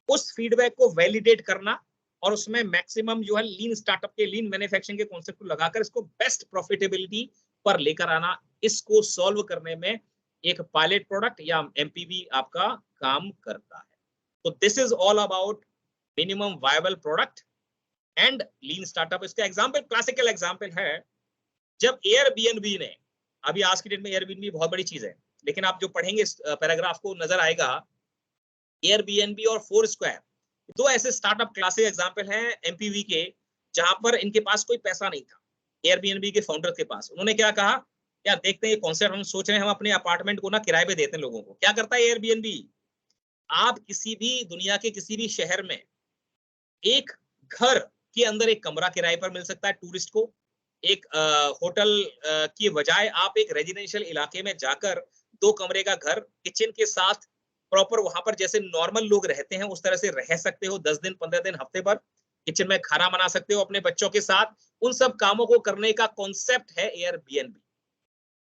उस फीडबैक को वैलिडेट करना और उसमें मैक्सिमम जो है लीन स्टार्टअप के, लीन मैन्युफैक्चरिंग के कॉन्सेप्ट को लगाकर इसको बेस्ट प्रॉफिटेबिलिटी पर लेकर आना, इसको सॉल्व करने में एक पायलट प्रोडक्ट या एमपीवी आपका काम करता है। तो this is all about minimum viable product and lean startup. इसका एग्जांपल, क्लासिकल एग्जांपल है, जब एयरबीएनबी ने, अभी आज की डेट में एयरबीएनबी बहुत बड़ी चीज है, लेकिन आप जो पढ़ेंगे इस पैराग्राफ को नजर आएगा, एयरबीएनबी और फोरस्क्वायर दो ऐसे स्टार्टअप क्लासिक एग्जांपल हैं एमपीवी के, जहां पर इनके पास कोई पैसा नहीं था। एयरबीएनबी के फाउंडर के पास, उन्होंने क्या कहा, यार देखते हैं ये कॉन्सेप्ट, हम सोच रहे हैं हम अपने अपार्टमेंट को ना किराए पे देते हैं लोगों को। क्या करता है एयरबीएनबी, आप किसी भी दुनिया के किसी भी शहर में एक घर के अंदर एक कमरा किराए पर मिल सकता है टूरिस्ट को। एक होटल की बजाय आप एक रेजिडेंशियल इलाके में जाकर 2 कमरे का घर किचन के साथ प्रॉपर वहां पर जैसे नॉर्मल लोग रहते हैं उस तरह से रह सकते हो। 10 दिन 15 दिन हफ्ते भर किचन में खाना बना सकते हो अपने बच्चों के साथ। उन सब कामों को करने का कॉन्सेप्ट है एयरबीएनबी।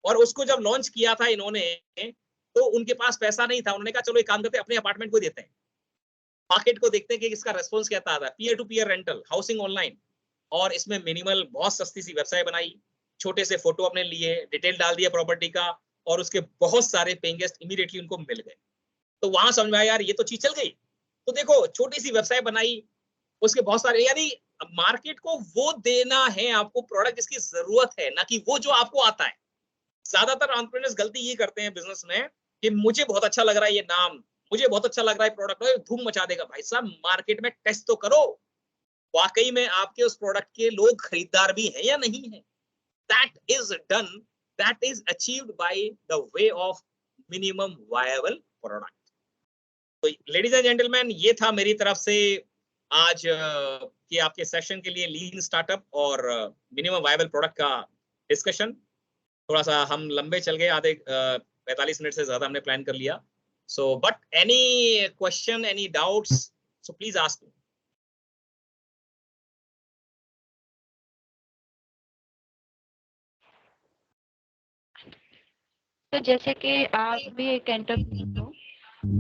और उसको जब लॉन्च किया था इन्होंने, तो उनके पास पैसा नहीं था। उन्होंने कहा चलो एक काम करते हैं, अपने अपार्टमेंट को देते हैं, मार्केट को देखते हैं कि इसका रेस्पॉन्स क्या आता है। Peer to peer rental, housing online, और इसमें मिनिमल बहुत सस्ती सी वेबसाइट बनाई, छोटे से फोटो अपने लिए, डिटेल डाल दिया प्रॉपर्टी का, और उसके बहुत सारे पेइंग गेस्ट इमीडिएटली उनको मिल गए। तो वहां समझ में आया यार ये तो चीज चल गई। तो देखो छोटी सी वेबसाइट बनाई, उसके बहुत सारे, यानी मार्केट को वो देना है आपको प्रोडक्ट जिसकी जरूरत है, ना कि वो जो आपको आता है। ज्यादातर एंटरप्रेन्योर्स गलती ये करते हैं बिजनेस में कि मुझे बहुत अच्छा लग रहा है ये नाम, मुझे बहुत अच्छा लग रहा है प्रोडक्ट, धूम मचा देगा। भाई साहब मार्केट में टेस्ट तो करो, वाकई में आपके उस प्रोडक्ट के लोग खरीदार भी हैं या नहीं है। That is done, that is achieved by the way of minimum viable product. तो लेडीज एंड जेंटलमैन, ये था मेरी तरफ से आज के आपके सेशन के लिए लीन स्टार्टअप और मिनिमम वायबल प्रोडक्ट का डिस्कशन। थोड़ा सा हम लंबे चल गए, आधे 45 मिनट से ज्यादा हमने प्लान कर लिया. So but any question, any doubts, so please ask. तो जैसे कि आप भी एक एंटरप्रेन्योर हो,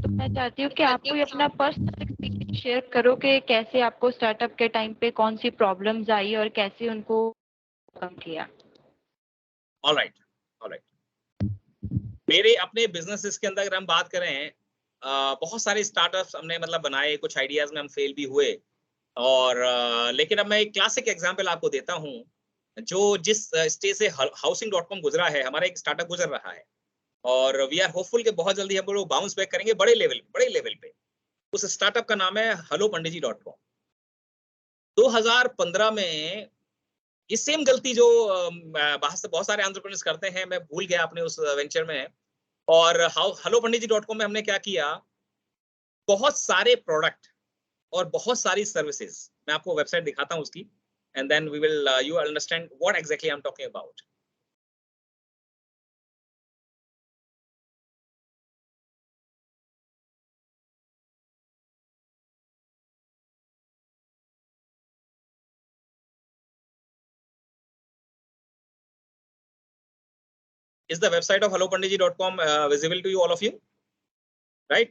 तो मैं चाहती हूँ कि आप कोई अपना पर्सनल एक्सपीरियंस शेयर करो कि कैसे आपको स्टार्टअप के टाइम पे कौन सी प्रॉब्लम्स आई और कैसे उनको कम किया. All right, all right. मेरे अपने बिजनेसेस के अंदर अगर हम बात करें, बहुत सारे स्टार्टअप्स हमने मतलब बनाए, कुछ आइडियाज में हम फेल भी हुए. और लेकिन अब मैं एक क्लासिक एग्जांपल आपको देता हूं, जो जिस स्टेज से housing.com गुजरा है, हमारा एक स्टार्टअप गुजर रहा है. और वी आर होपफुल कि बहुत जल्दी हम लोग बाउंस बैक करेंगे बड़े लेवल पे. उस स्टार्टअप का नाम है hellopanditji.com. 2015 में ये सेम गलती जो बहुत सारे एंटरप्रेन्योर्स करते हैं, मैं भूल गया अपने उस वेंचर में. और hellopanditji.com में हमने क्या किया, बहुत सारे प्रोडक्ट और बहुत सारी सर्विसेज, मैं आपको वेबसाइट दिखाता हूं उसकी, and then we will you understand what exactly I am talking about. Is the website of hellopanditji.com visible to you, all of you? Right?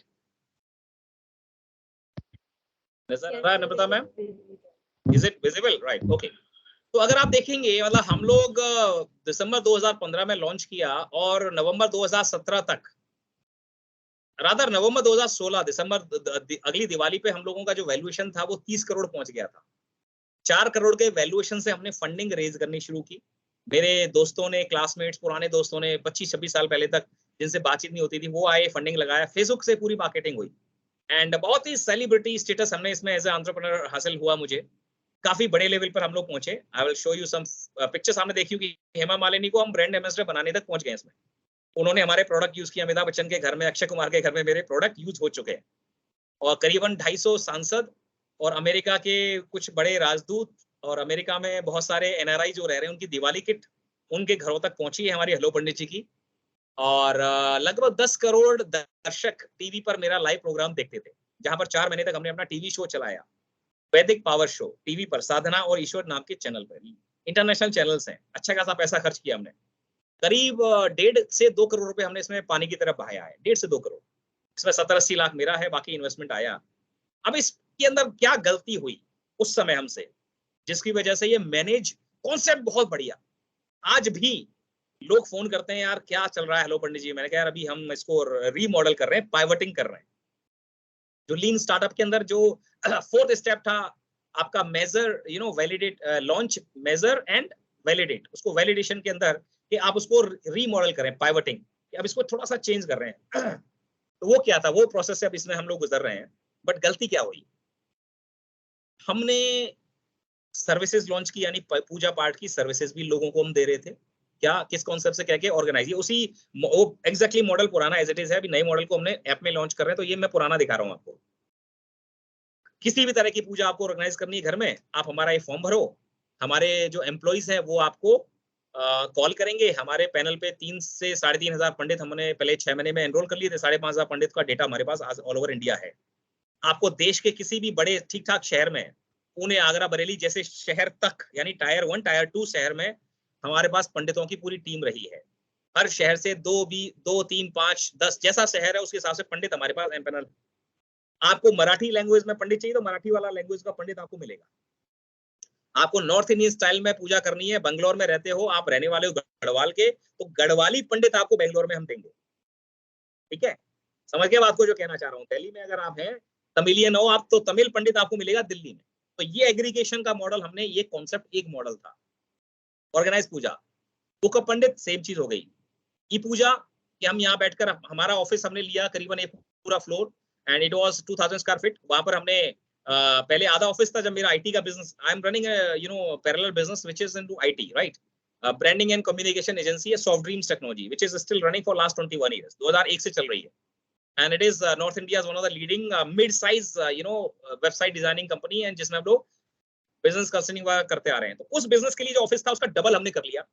नजर आ रहा है नम्रता ma'am? Is it visible? Right. Okay. तो अगर आप देखेंगे, मतलब हम लोग दिसंबर 2015 में लॉन्च किया और नवंबर 2017 तक, रादर नवंबर 2016 दिसंबर अगली दिवाली पे हम लोगों का जो वैल्यूएशन था वो 30 करोड़ पहुंच गया था. 4 करोड़ के वैल्यूएशन से हमने फंडिंग रेज करनी शुरू की. मेरे दोस्तों ने, क्लासमेट्स, पुराने दोस्तों ने 25-26 साल पहले तक जिनसे बातचीत नहीं होती थी, वो आए, फंडिंग लगाया, फेसबुक से पूरी मार्केटिंग हुई. एंड बहुत ही सेलिब्रिटी स्टेटस हमने इसमें एज ए एंटरप्रेन्योर हासिल हुआ मुझे. काफी बड़े लेवल पर हम लोग पहुंचे. I will show you some pictures. हमने देखी कि हेमा मालिनी को हम ब्रांड एम्बेसडर बनाने तक पहुंच गए इसमें. उन्होंने हमारे प्रोडक्ट यूज किया. अमिताभ बच्चन के घर में, अक्षय कुमार के घर में मेरे प्रोडक्ट यूज हो चुके हैं. और करीबन 250 सांसद और अमेरिका के कुछ बड़े राजदूत और अमेरिका में बहुत सारे एनआरआई जो रह रहे हैं, उनकी दिवाली किट उनके घरों तक पहुंची है हमारी हेलो पंडित जी की. और लगभग 10 करोड़ दर्शक टीवी पर मेरा लाइव प्रोग्राम देखते थे, जहां पर 4 महीने तक हमने अपना टीवी शो चलाया, वैदिक पावर शो, टीवी पर साधना और ईश्वर नाम के चैनल पर. इंटरनेशनल चैनल्स हैं. अच्छा खासा पैसा खर्च किया हमने. करीब 1.5 से 2 करोड़ रुपए हमने इसमें पानी की तरफ बहाया है. 1.5 से 2 करोड़. इसमें 70-80 लाख मेरा है, बाकी इन्वेस्टमेंट आया. अब इसके अंदर क्या गलती हुई उस समय हमसे, जिसकी वजह से ये मैनेज कॉन्सेप्ट बहुत बढ़िया. आज भी लोग फोन करते हैं, यार क्या चल रहा है हेलो पंडित जी. मैंने कहा यार अभी हम इसको रीमॉडल कर रहे हैं, पाइवटिंग कर रहे हैं. जो लीन स्टार्टअप के अंदर जो 4th स्टेप था आपका, measure, validate, launch, measure and validate. उसको वैलिडेशन के अंदर कि आप उसको रीमॉडल करें, पाइवटिंग, अब इसको थोड़ा सा चेंज कर रहे हैं. तो वो क्या था, वो प्रोसेस से अब इसमें हम लोग गुजर रहे हैं. बट गलती क्या हुई, हमने सर्विसेज लॉन्च की, यानी पूजा पाठ की सर्विसेज भी लोगों को हम दे रहे थे. क्या, किस कॉन्सेप्ट से, क्या क्या ऑर्गेनाइज, ये उसी एग्जैक्टली मॉडल पुराना एज इट इज है. अभी नए मॉडल को हमने ऐप में लॉन्च कर रहे हैं, तो ये मैं पुराना दिखा रहा हूँ आपको. किसी भी तरह की पूजा आपको ऑर्गेनाइज करनी है घर में, आप हमारा ये फॉर्म भरो. हमारे जो एम्प्लॉइज हैं वो आपको कॉल करेंगे. हमारे पैनल पे 3 से 3,500 पंडित हमने पहले 6 महीने में एनरोल कर लिए थे. 5,500 पंडित का डेटा हमारे पास आज ऑल ओवर इंडिया है. आपको देश के किसी भी बड़े ठीक ठाक शहर में, पुणे, आगरा, बरेली जैसे शहर तक, यानी टायर 1, टायर 2 शहर में हमारे पास पंडितों की पूरी टीम रही है. हर शहर से 2, 3, 5, 10 जैसा शहर है उसके हिसाब से पंडित हमारे पास एम्पैनल. आपको मराठी लैंग्वेज में पंडित चाहिए तो मराठी वाला लैंग्वेज का पंडित आपको मिलेगा. आपको नॉर्थ इंडियन स्टाइल में पूजा करनी है, बंगलोर में रहते हो, आप रहने वाले हो गढ़वाल के, तो गढ़वाली पंडित आपको बेंगलोर में हम देंगे. ठीक है, समझ गए बात को जो कहना चाह रहा हूँ. दिल्ली में अगर आप हैं, तमिलियन हो आप, तो तमिल पंडित आपको मिलेगा दिल्ली में. तो ये एग्रीगेशन का मॉडल हमने, ये कॉन्सेप्ट एक मॉडल था. Organise puja, book of pandit same चीज हो गई. ई पूजा कि हम यहाँ बैठकर, हमारा ऑफिस हमने लिया करीबन एक पूरा floor, and it was 2000 square feet. वहां पर हमने पहले आधा ऑफिस था. जब मेरा आईटी का business, I am running parallel business which is into IT, right, branding and communication agency है, soft dreams technology, which is still running for last 21 years. 2001 से चल रही है. And it is North India's one of the leading mid-size website designing company, and जिसमें हम लोग बिजनेस कंसल्टिंग करते आ रहे हैं. तो उस बिजनेस के लिए जो ऑफिस था उसका डबल हमने कर लिया.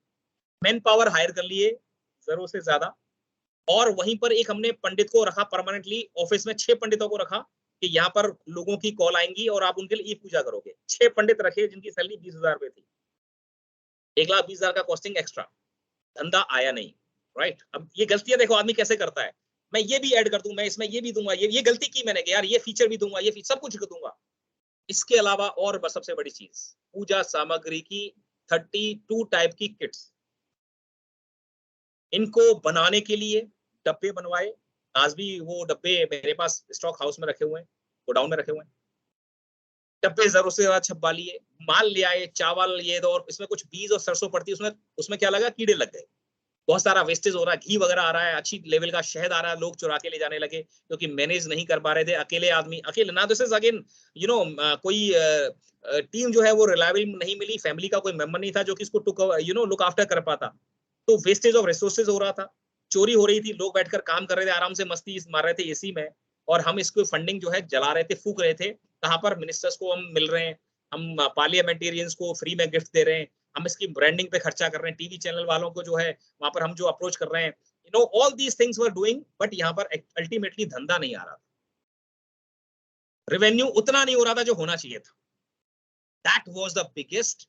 मैन पावर हायर कर लिए जरूरत से ज्यादा, और वहीं पर एक हमने पंडित को रखा परमानेंटली ऑफिस में, 6 पंडितों को रखा कि यहाँ पर लोगों की कॉल आएंगी और आप उनके लिए ई पूजा करोगे। 6 पंडित रखे जिनकी सैलरी 20,000 रुपए थी, 1,20,000 का कॉस्टिंग एक्स्ट्रा, धंधा आया नहीं। राइट, अब ये गलतियां देखो आदमी कैसे करता है, मैं ये भी ऐड कर दूं, मैं इसमें ये भी दूंगा, ये गलती की मैंने कि यार ये फीचर भी दूंगा, ये सब कुछ दूंगा। इसके अलावा और बस सबसे बड़ी चीज, पूजा सामग्री की 32 टाइप की किट्स, इनको बनाने के लिए डब्बे बनवाए। आज भी वो डब्बे मेरे पास स्टॉक हाउस में रखे हुए हैं, गोडाउन में रखे हुए हैं। डब्बे जरूर से ज्यादा छपवा लिए, माल ले आए, चावल ये दो, और इसमें कुछ बीज और सरसों पड़ती है, उसमें क्या लगा, कीड़े लग गए, बहुत सारा वेस्टेज हो रहा है, घी वगैरह आ रहा है, अच्छी लेवल का शहद आ रहा है, लोग चुरा के ले जाने लगे क्योंकि मैनेज नहीं कर पा रहे थे। अकेले आदमी, अकेले ना, दिस इज अगेन कोई टीम जो है वो रिलायबल नहीं मिली, फैमिली का कोई मेंबर नहीं था जो कि इसको लुक आफ्टर कर पाता, तो वेस्टेज ऑफ रिसोर्सेज हो रहा था, चोरी हो रही थी, लोग बैठकर काम कर रहे थे, आराम से मस्ती मार रहे थे एसी में, और हम इसको फंडिंग जो है जला रहे थे, फूक रहे थे। कहाँ पर मिनिस्टर्स को हम मिल रहे हैं, हम पार्लियामेंटेरियंस को फ्री में गिफ्ट दे रहे हैं, हम इसकी ब्रांडिंग पे खर्चा कर रहे हैं, टीवी चैनल वालों को जो है वहां पर हम जो अप्रोच कर रहे हैं, all these things were doing, but यहाँ पर अल्टीमेटली धंधा नहीं आ रहा था, रेवेन्यू उतना नहीं हो रहा था जो होना चाहिए था। That was the biggest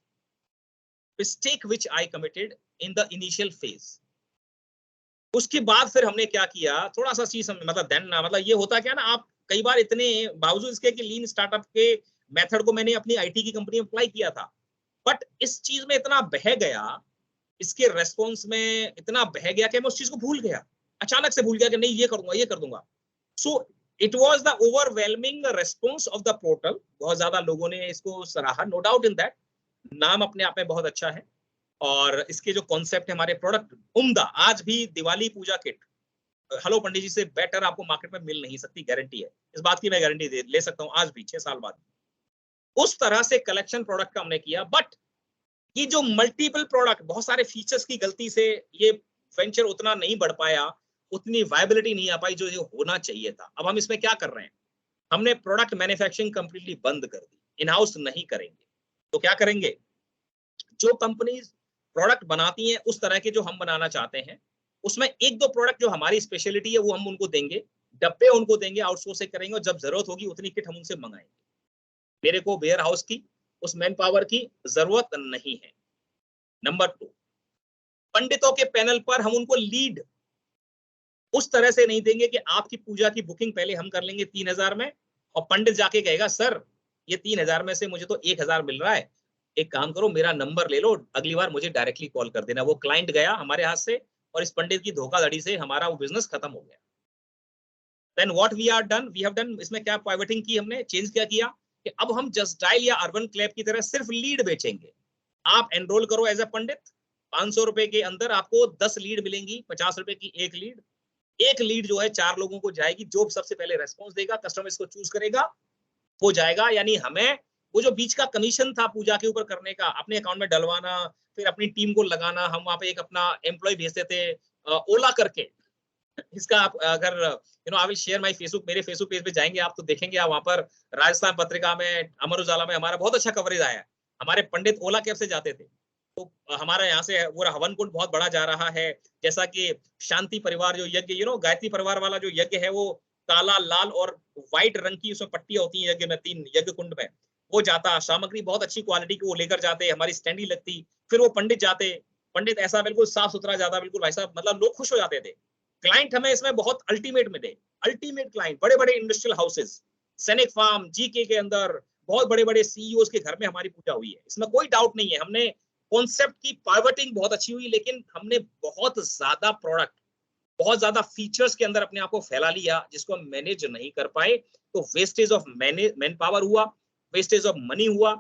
mistake which I committed in the initial phase. उसके बाद फिर हमने क्या किया, थोड़ा सा चीज मतलब ये होता क्या ना, आप कई बार इतने बावजूद इसके कि लीन स्टार्टअप के मेथड को मैंने अपनी आईटी की कंपनी में अप्लाई किया था, बट इस चीज में इतना बह गया, इसके रेस्पॉन्स में इतना बह गया कि मैं उस चीज को भूल गया, अचानक से भूल गया कि नहीं ये करूंगा, ये कर दूंगा। So it was the overwhelming response of the portal. बहुत ज्यादा लोगों ने इसको सराहा, नो डाउट इन दैट, नाम अपने आप में बहुत अच्छा है, और इसके जो कॉन्सेप्ट है, हमारे प्रोडक्ट उम्दा, आज भी दिवाली पूजा किट हेलो पंडित जी से बेटर आपको मार्केट में मिल नहीं सकती, गारंटी है, इस बात की मैं गारंटी ले सकता हूं, आज भी 6 साल बाद। उस तरह से कलेक्शन प्रोडक्ट का हमने किया, बट ये जो मल्टीपल प्रोडक्ट, बहुत सारे फीचर्स की गलती से ये वेंचर उतना नहीं बढ़ पाया, उतनी वायबिलिटी नहीं आ पाई जो ये होना चाहिए था। अब हम इसमें क्या कर रहे हैं, हमने प्रोडक्ट मैन्युफैक्चरिंग कंप्लीटली बंद कर दी, इन हाउस नहीं करेंगे। तो क्या करेंगे, जो कंपनीज प्रोडक्ट बनाती हैं उस तरह के जो हम बनाना चाहते हैं, उसमें 1-2 प्रोडक्ट जो हमारी स्पेशलिटी है वो हम उनको देंगे, डब्बे उनको देंगे, आउटसोर्सिंग करेंगे, और जब जरूरत होगी उतनी किट हम उनसे मंगाएंगे। मेरे को वेयर हाउस की, उस मैन पावर की जरूरत नहीं है। नंबर 2, पंडितों के पैनल पर हम उनको लीड उस तरह से नहीं देंगे कि आपकी पूजा की बुकिंग पहले हम कर लेंगे 3,000 में, और पंडित जाके कहेगा सर ये 3,000 में से मुझे तो 1,000 मिल रहा है, एक काम करो मेरा नंबर ले लो, अगली बार मुझे डायरेक्टली कॉल कर देना। वो क्लाइंट गया हमारे हाथ से, और इस पंडित की धोखाधड़ी से हमारा वो बिजनेस खत्म हो गया। Then what we have done, इसमें क्या पाइवटिंग की हमने, चेंज क्या किया कि अब हम जस्ट डायल या अर्बन क्लैब की तरह सिर्फ लीड बेचेंगे। आप एनरोल करो एज अ पंडित, 500 रुपए के अंदर आपको 10 लीड मिलेंगी, 50 रुपए की एक लीड। एक लीड जो है 4 लोगों को जाएगी, जो सबसे पहले रेस्पॉन्स देगा, कस्टमर इसको चूज करेगा, वो जाएगा। यानी हमें वो जो बीच का कमीशन था पूजा के ऊपर करने का, अपने अकाउंट में डलवाना, फिर अपनी टीम को लगाना, हम वहां पे एक अपना एम्प्लॉय भेजते थे ओला करके। इसका आप अगर I will share my Facebook, मेरे फेसबुक पेज पे जाएंगे आप तो देखेंगे, आप वहां पर राजस्थान पत्रिका में, अमर उजाला में हमारा बहुत अच्छा कवरेज आया। हमारे पंडित ओला कैब से जाते थे, तो हमारा यहाँ से वो हवन कुंड बहुत बड़ा जा रहा है। जैसा कि शांति परिवार जो यज्ञ, गायत्री परिवार वाला जो यज्ञ है, वो काला, लाल और व्हाइट रंग की उसमें पट्टियां होती हैं यज्ञ में, 3 यज्ञ कुंड में वो जाता, सामग्री बहुत अच्छी क्वालिटी की वो लेकर जाते, हमारी स्टैंडी लगती, फिर वो पंडित जाते, पंडित ऐसा बिल्कुल साफ सुथरा जाता, बिल्कुल भाई साहब, मतलब लोग खुश हो जाते थे। क्लाइंट हमें इसमें बहुत अल्टीमेट मिले, अल्टीमेट क्लाइंट, बड़े बड़े इंडस्ट्रियल हाउसेस, सैनिक फार्म, जीके के अंदर बहुत बड़े बड़े सीईओ के घर में हमारी पूजा हुई है, इसमें कोई डाउट नहीं है। हमने कॉन्सेप्ट की पाइवटिंग बहुत अच्छी हुई, लेकिन हमने बहुत ज्यादा प्रोडक्ट, बहुत ज्यादा फीचर्स के अंदर अपने आप को फैला लिया, जिसको हम मैनेज नहीं कर पाए, तो वेस्टेज ऑफ मैन पावर हुआ, वेस्टेज ऑफ मनी हुआ,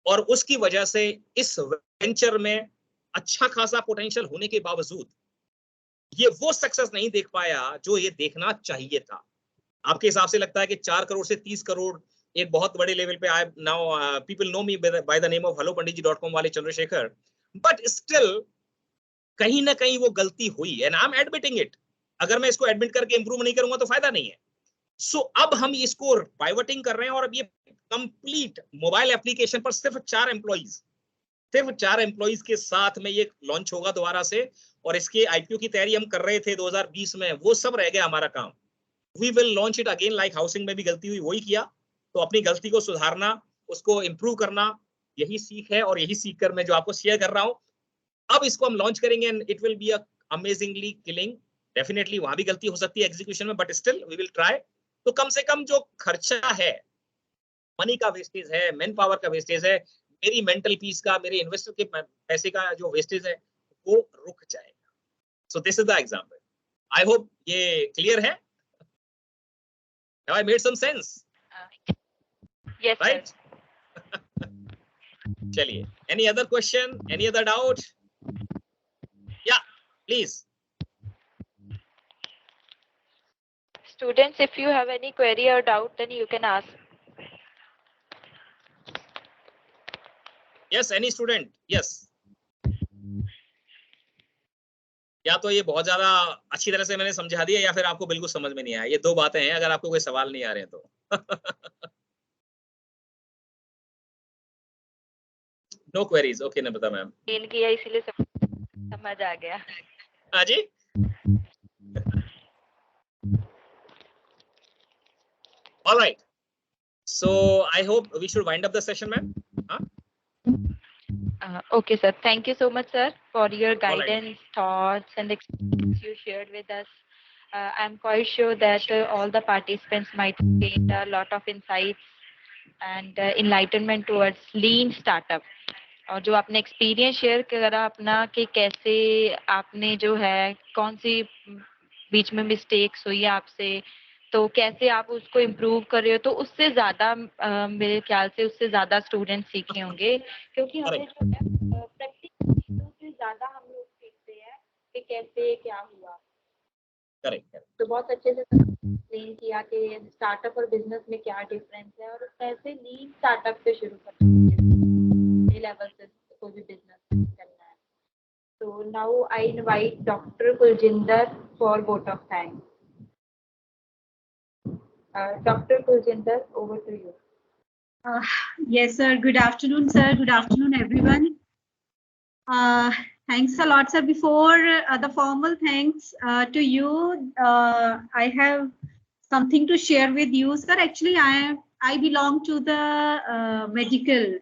और उसकी वजह से इस वेंचर में अच्छा खासा पोटेंशियल होने के बावजूद ये वो सक्सेस नहीं देख पाया जो ये देखना चाहिए था। आपके हिसाब से लगता है कि 4 करोड़ से 30 करोड़ एक बहुत बड़े लेवल पे, I now people know me by the name of hellopanditji.com वाले चंद्रशेखर, बट स्टिल कहीं ना कहीं वो गलती हुई, and I am admitting it. अगर मैं इसको एडमिट करके इंप्रूव नहीं करूंगा तो फायदा नहीं है। सो अब हम इसको पाइवटिंग कर रहे हैं, और अब ये कंप्लीट मोबाइल एप्लीकेशन पर सिर्फ 4 एम्प्लॉइज, सिर्फ 4 एम्प्लॉइज के साथ में ये लॉन्च होगा दोबारा से, और इसके आईपीओ की तैयारी हम कर रहे थे 2020 में, वो सब रह गया हमारा काम। We will launch it again, like housing में भी गलती हुई वही किया, तो अपनी गलती को सुधारना, उसको इम्प्रूव करना, यही सीख है, और यही सीख कर मैं जो आपको शेयर कर रहा हूँ। अब इसको हम लॉन्च करेंगे and it will be amazingly killing. Definitely वहां भी गलती हो सकती है एग्जीक्यूशन में, but still we will try. तो कम से कम जो खर्चा है, मनी का वेस्टेज है, मैन पावर का वेस्टेज है, मेरी मेंटल पीस का, मेरे इन्वेस्टर के पैसे का जो वेस्टेज है, वो रुक जाएगा। So this is the example. I hope ये क्लियर है। Have I made some sense? Yes, Right? sir. चलिए, any other question, any other doubt? Yeah, please. Students, if you have any query or doubt, then you can ask. Yes, any student? Yes. या तो ये बहुत ज्यादा अच्छी तरह से मैंने समझा दिया, या फिर आपको बिल्कुल समझ में नहीं आया। ये दो बातें हैं, अगर आपको कोई सवाल नहीं आ रहे हैं तो। नो क्वेरीज, ओके नम्रता मैम। एक्सप्लेन किया इसीलिए समझ आ गया। हाँ जी। All right. So I hope we should wind up the session, ma'am. Okay, sir. Thank you so much, sir, for your All right. guidance, thoughts, and experience you shared with us. I'm quite sure that all the participants might gain a lot of insights and enlightenment towards lean startup. और जो आपने एक्सपीरियंस शेयर करा अपना कि कैसे आपने जो है कौन सी बीच में मिस्टेक्स हुई आपसे, तो कैसे आप उसको इम्प्रूव कर रहे हो, तो उससे ज्यादा मेरे ख्याल से उससे ज्यादा स्टूडेंट सीखे होंगे, क्योंकि हमें जो है प्रैक्टिकल चीजों से ज्यादा हम लोग सीखते हैं कि कैसे क्या हुआ। करेक्ट। तो बहुत अच्छे से एक्सप्लेन किया कि स्टार्टअप और बिजनेस में क्या डिफरेंस है, और कैसे लीन स्टार्टअप से शुरू करना है, लेवल से कोई भी बिजनेस करना है। तो now I invite doctor Kuljinder for vote of thanks. Dr. Kuljinder, over to you. Yes, sir. Good afternoon, sir. Good afternoon, everyone. Thanks a lot, sir. Before the formal thanks to you, I have something to share with you, sir. Actually, I belong to the medical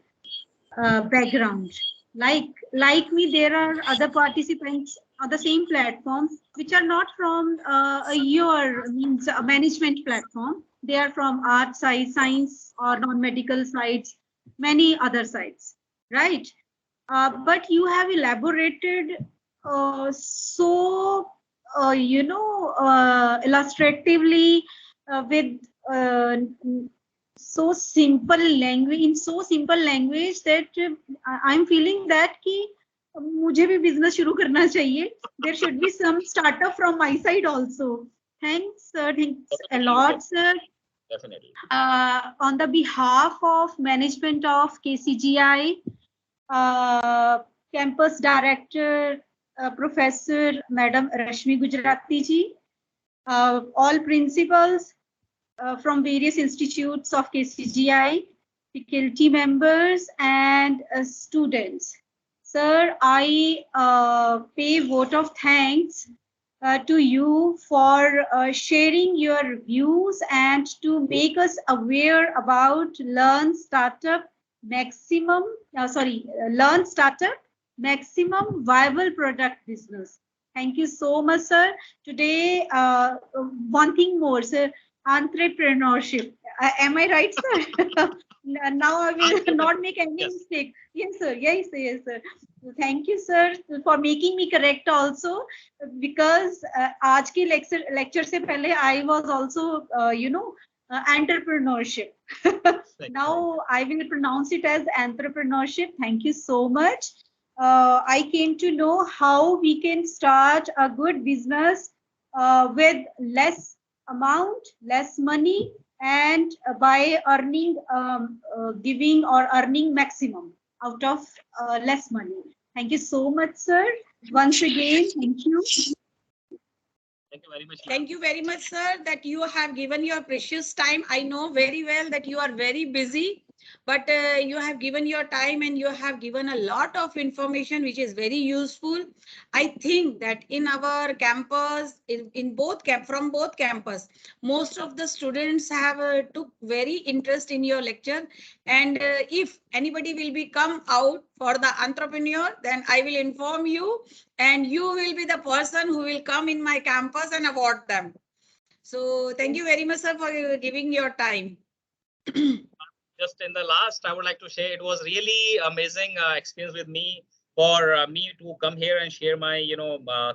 background. Like me, there are other participants on the same platform which are not from your means a management platform. They are from art side, science, or non-medical sides, many other sides, right? But you have elaborated so illustratively with so simple language, in so simple language that I'm feeling that कि मुझे भी business शुरू करना चाहिए. There should be some startup from my side also. Thanks, sir. Thanks a lot, sir. Definitely. On the behalf of management of KCGI, campus director, Professor Madam Rashmi Gujarati ji, all principals from various institutes of KCGI, faculty members and students. Sir, I pay vote of thanks to you for sharing your views and to make us aware about Learn Startup Maximum Viable Product Business. Thank you so much, sir. Today, one thing more, sir. Entrepreneurship. Am I right, sir? Now I will not make any mistake. Yes, sir. Yes, sir. Thank you, sir, for making me correct also, because आज के lecture से पहले I was also, entrepreneurship. Now I will pronounce it as entrepreneurship. Thank you so much. I came to know how we can start a good business with less amount, less money, and by earning, giving or earning maximum out of less money. Thank you so much, sir. Once again, thank you. Thank you very much. Thank you very much, sir, that you have given your precious time. I know very well that you are very busy, but you have given your time and you have given a lot of information which is very useful. I think that in our campus, in both from both campus, most of the students have took very interest in your lecture. And if anybody will be come out for the entrepreneur, then I will inform you, and you will be the person who will come in my campus and award them. So thank you very much, sir, for giving your time. Just in the last, I would like to share, it was really amazing experience with me for me to come here and share my,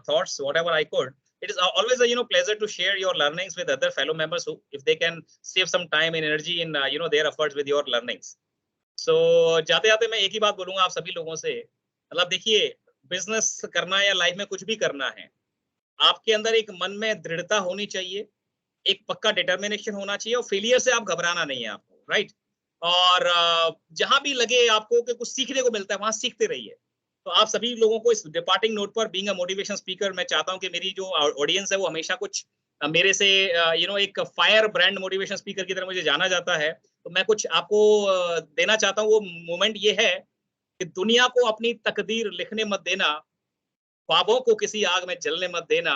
thoughts, whatever I could. It is always a, pleasure to share your learnings with other fellow members who, if they can save some time and energy in, their efforts with your learnings. So जाते जाते मैं एक ही बात बोलूंगा आप सभी लोगों से, मतलब देखिए, बिजनेस करना है या लाइफ में कुछ भी करना है, आपके अंदर एक मन में दृढ़ता होनी चाहिए, एक पक्का डिटर्मिनेशन होना चाहिए, और फेलियर से आप घबराना नहीं है आपको, राइट। और जहां भी लगे आपको कि कुछ सीखने को मिलता है, वहां सीखते रहिए। तो आप सभी लोगों को इस डिपार्टिंग नोट पर, बीइंग अ मोटिवेशन स्पीकर, मैं चाहता हूं कि मेरी जो ऑडियंस है वो हमेशा कुछ मेरे से एक फायर ब्रांड मोटिवेशन स्पीकर की तरह मुझे जाना जाता है। तो मैं कुछ आपको देना चाहता हूँ। वो मोमेंट ये है कि दुनिया को अपनी तकदीर लिखने मत देना, ख्वाबों को किसी आग में जलने मत देना,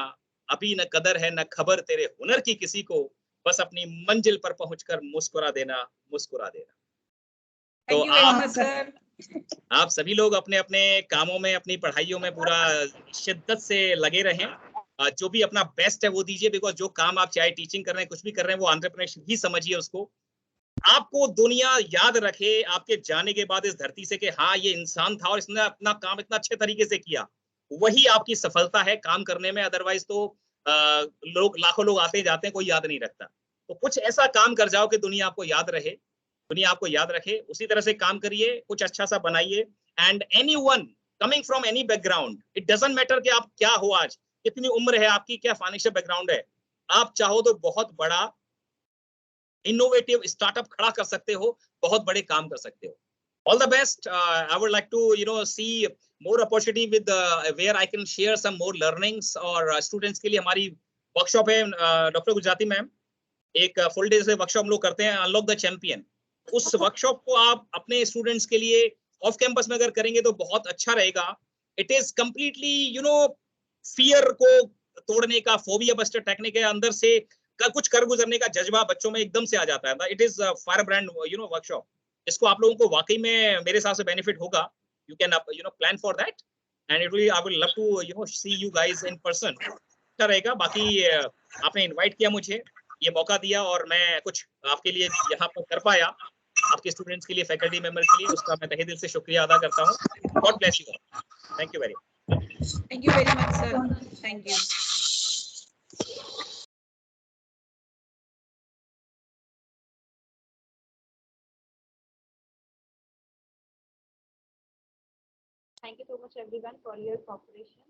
अभी न कदर है न खबर तेरे हुनर की किसी को, बस अपनी मंजिल पर पहुंचकर मुस्कुरा देना, मुस्कुरा देना। तो Thank you very much, sir. आप सभी लोग अपने अपने कामों में, अपनी पढ़ाइयों में पूरा शिद्दत से लगे रहें। जो भी अपना बेस्ट है वो दीजिए, बिकॉज जो काम आप चाहे टीचिंग कर रहे हैं, कुछ भी कर रहे हैं, वो एंटरप्रेन्योरशिप ही समझिए उसको। आपको दुनिया याद रखे आपके जाने के बाद इस धरती से कि हाँ, ये इंसान था और इसने अपना काम इतना अच्छे तरीके से किया, वही आपकी सफलता है काम करने में। अदरवाइज तो लोग, लाखों लोग आते जाते हैं, कोई याद नहीं रखता। तो कुछ ऐसा काम कर जाओ कि दुनिया आपको याद रहे, दुनिया आपको याद रखे, उसी तरह से काम करिए, कुछ अच्छा सा बनाइए। And anyone coming from any background, it doesn't matter कि आप क्या हो, आज कितनी उम्र है आपकी, क्या फाइनेंशियल बैकग्राउंड है, आप चाहो तो बहुत बड़ा इनोवेटिव स्टार्टअप खड़ा कर सकते हो, बहुत बड़े काम कर सकते हो। All the best. I would like to see more opportunity with where I can share some more learnings, और students के लिए हमारी वर्कशॉप है डॉक्टर गुजराती मैम, एक फुल डे से वर्कशॉप हम लोग करते हैं, अनलॉक द चैंपियन। उस वर्कशॉप को आप अपने स्टूडेंट्स के लिए ऑफ कैंपस में अगर करेंगे तो बहुत अच्छा रहेगा। इट इज कंप्लीटली फियर को तोड़ने का, फोबिया बस्टर टेक्निक है, अंदर से कुछ कर गुजरने का जज्बा बच्चों में एकदम से आ जाता है। It is fire brand workshop, इसको आप लोगों को वाकई में मेरे हिसाब से बेनिफिट होगा। You can plan for that, and it will, I will love to see you guys in person. अच्छा रहेगा। बाकी आपने इनवाइट किया, मुझे ये मौका दिया, और मैं कुछ आपके लिए यहाँ पर कर पाया, आपके स्टूडेंट्स के लिए, फैकल्टी मेंबर के लिए, उसका मैं तहे दिल से शुक्रिया अदा करता हूँ। God bless you. Thank you very much. Thank you very much, sir. Thank you. Thank you so much everyone for your cooperation.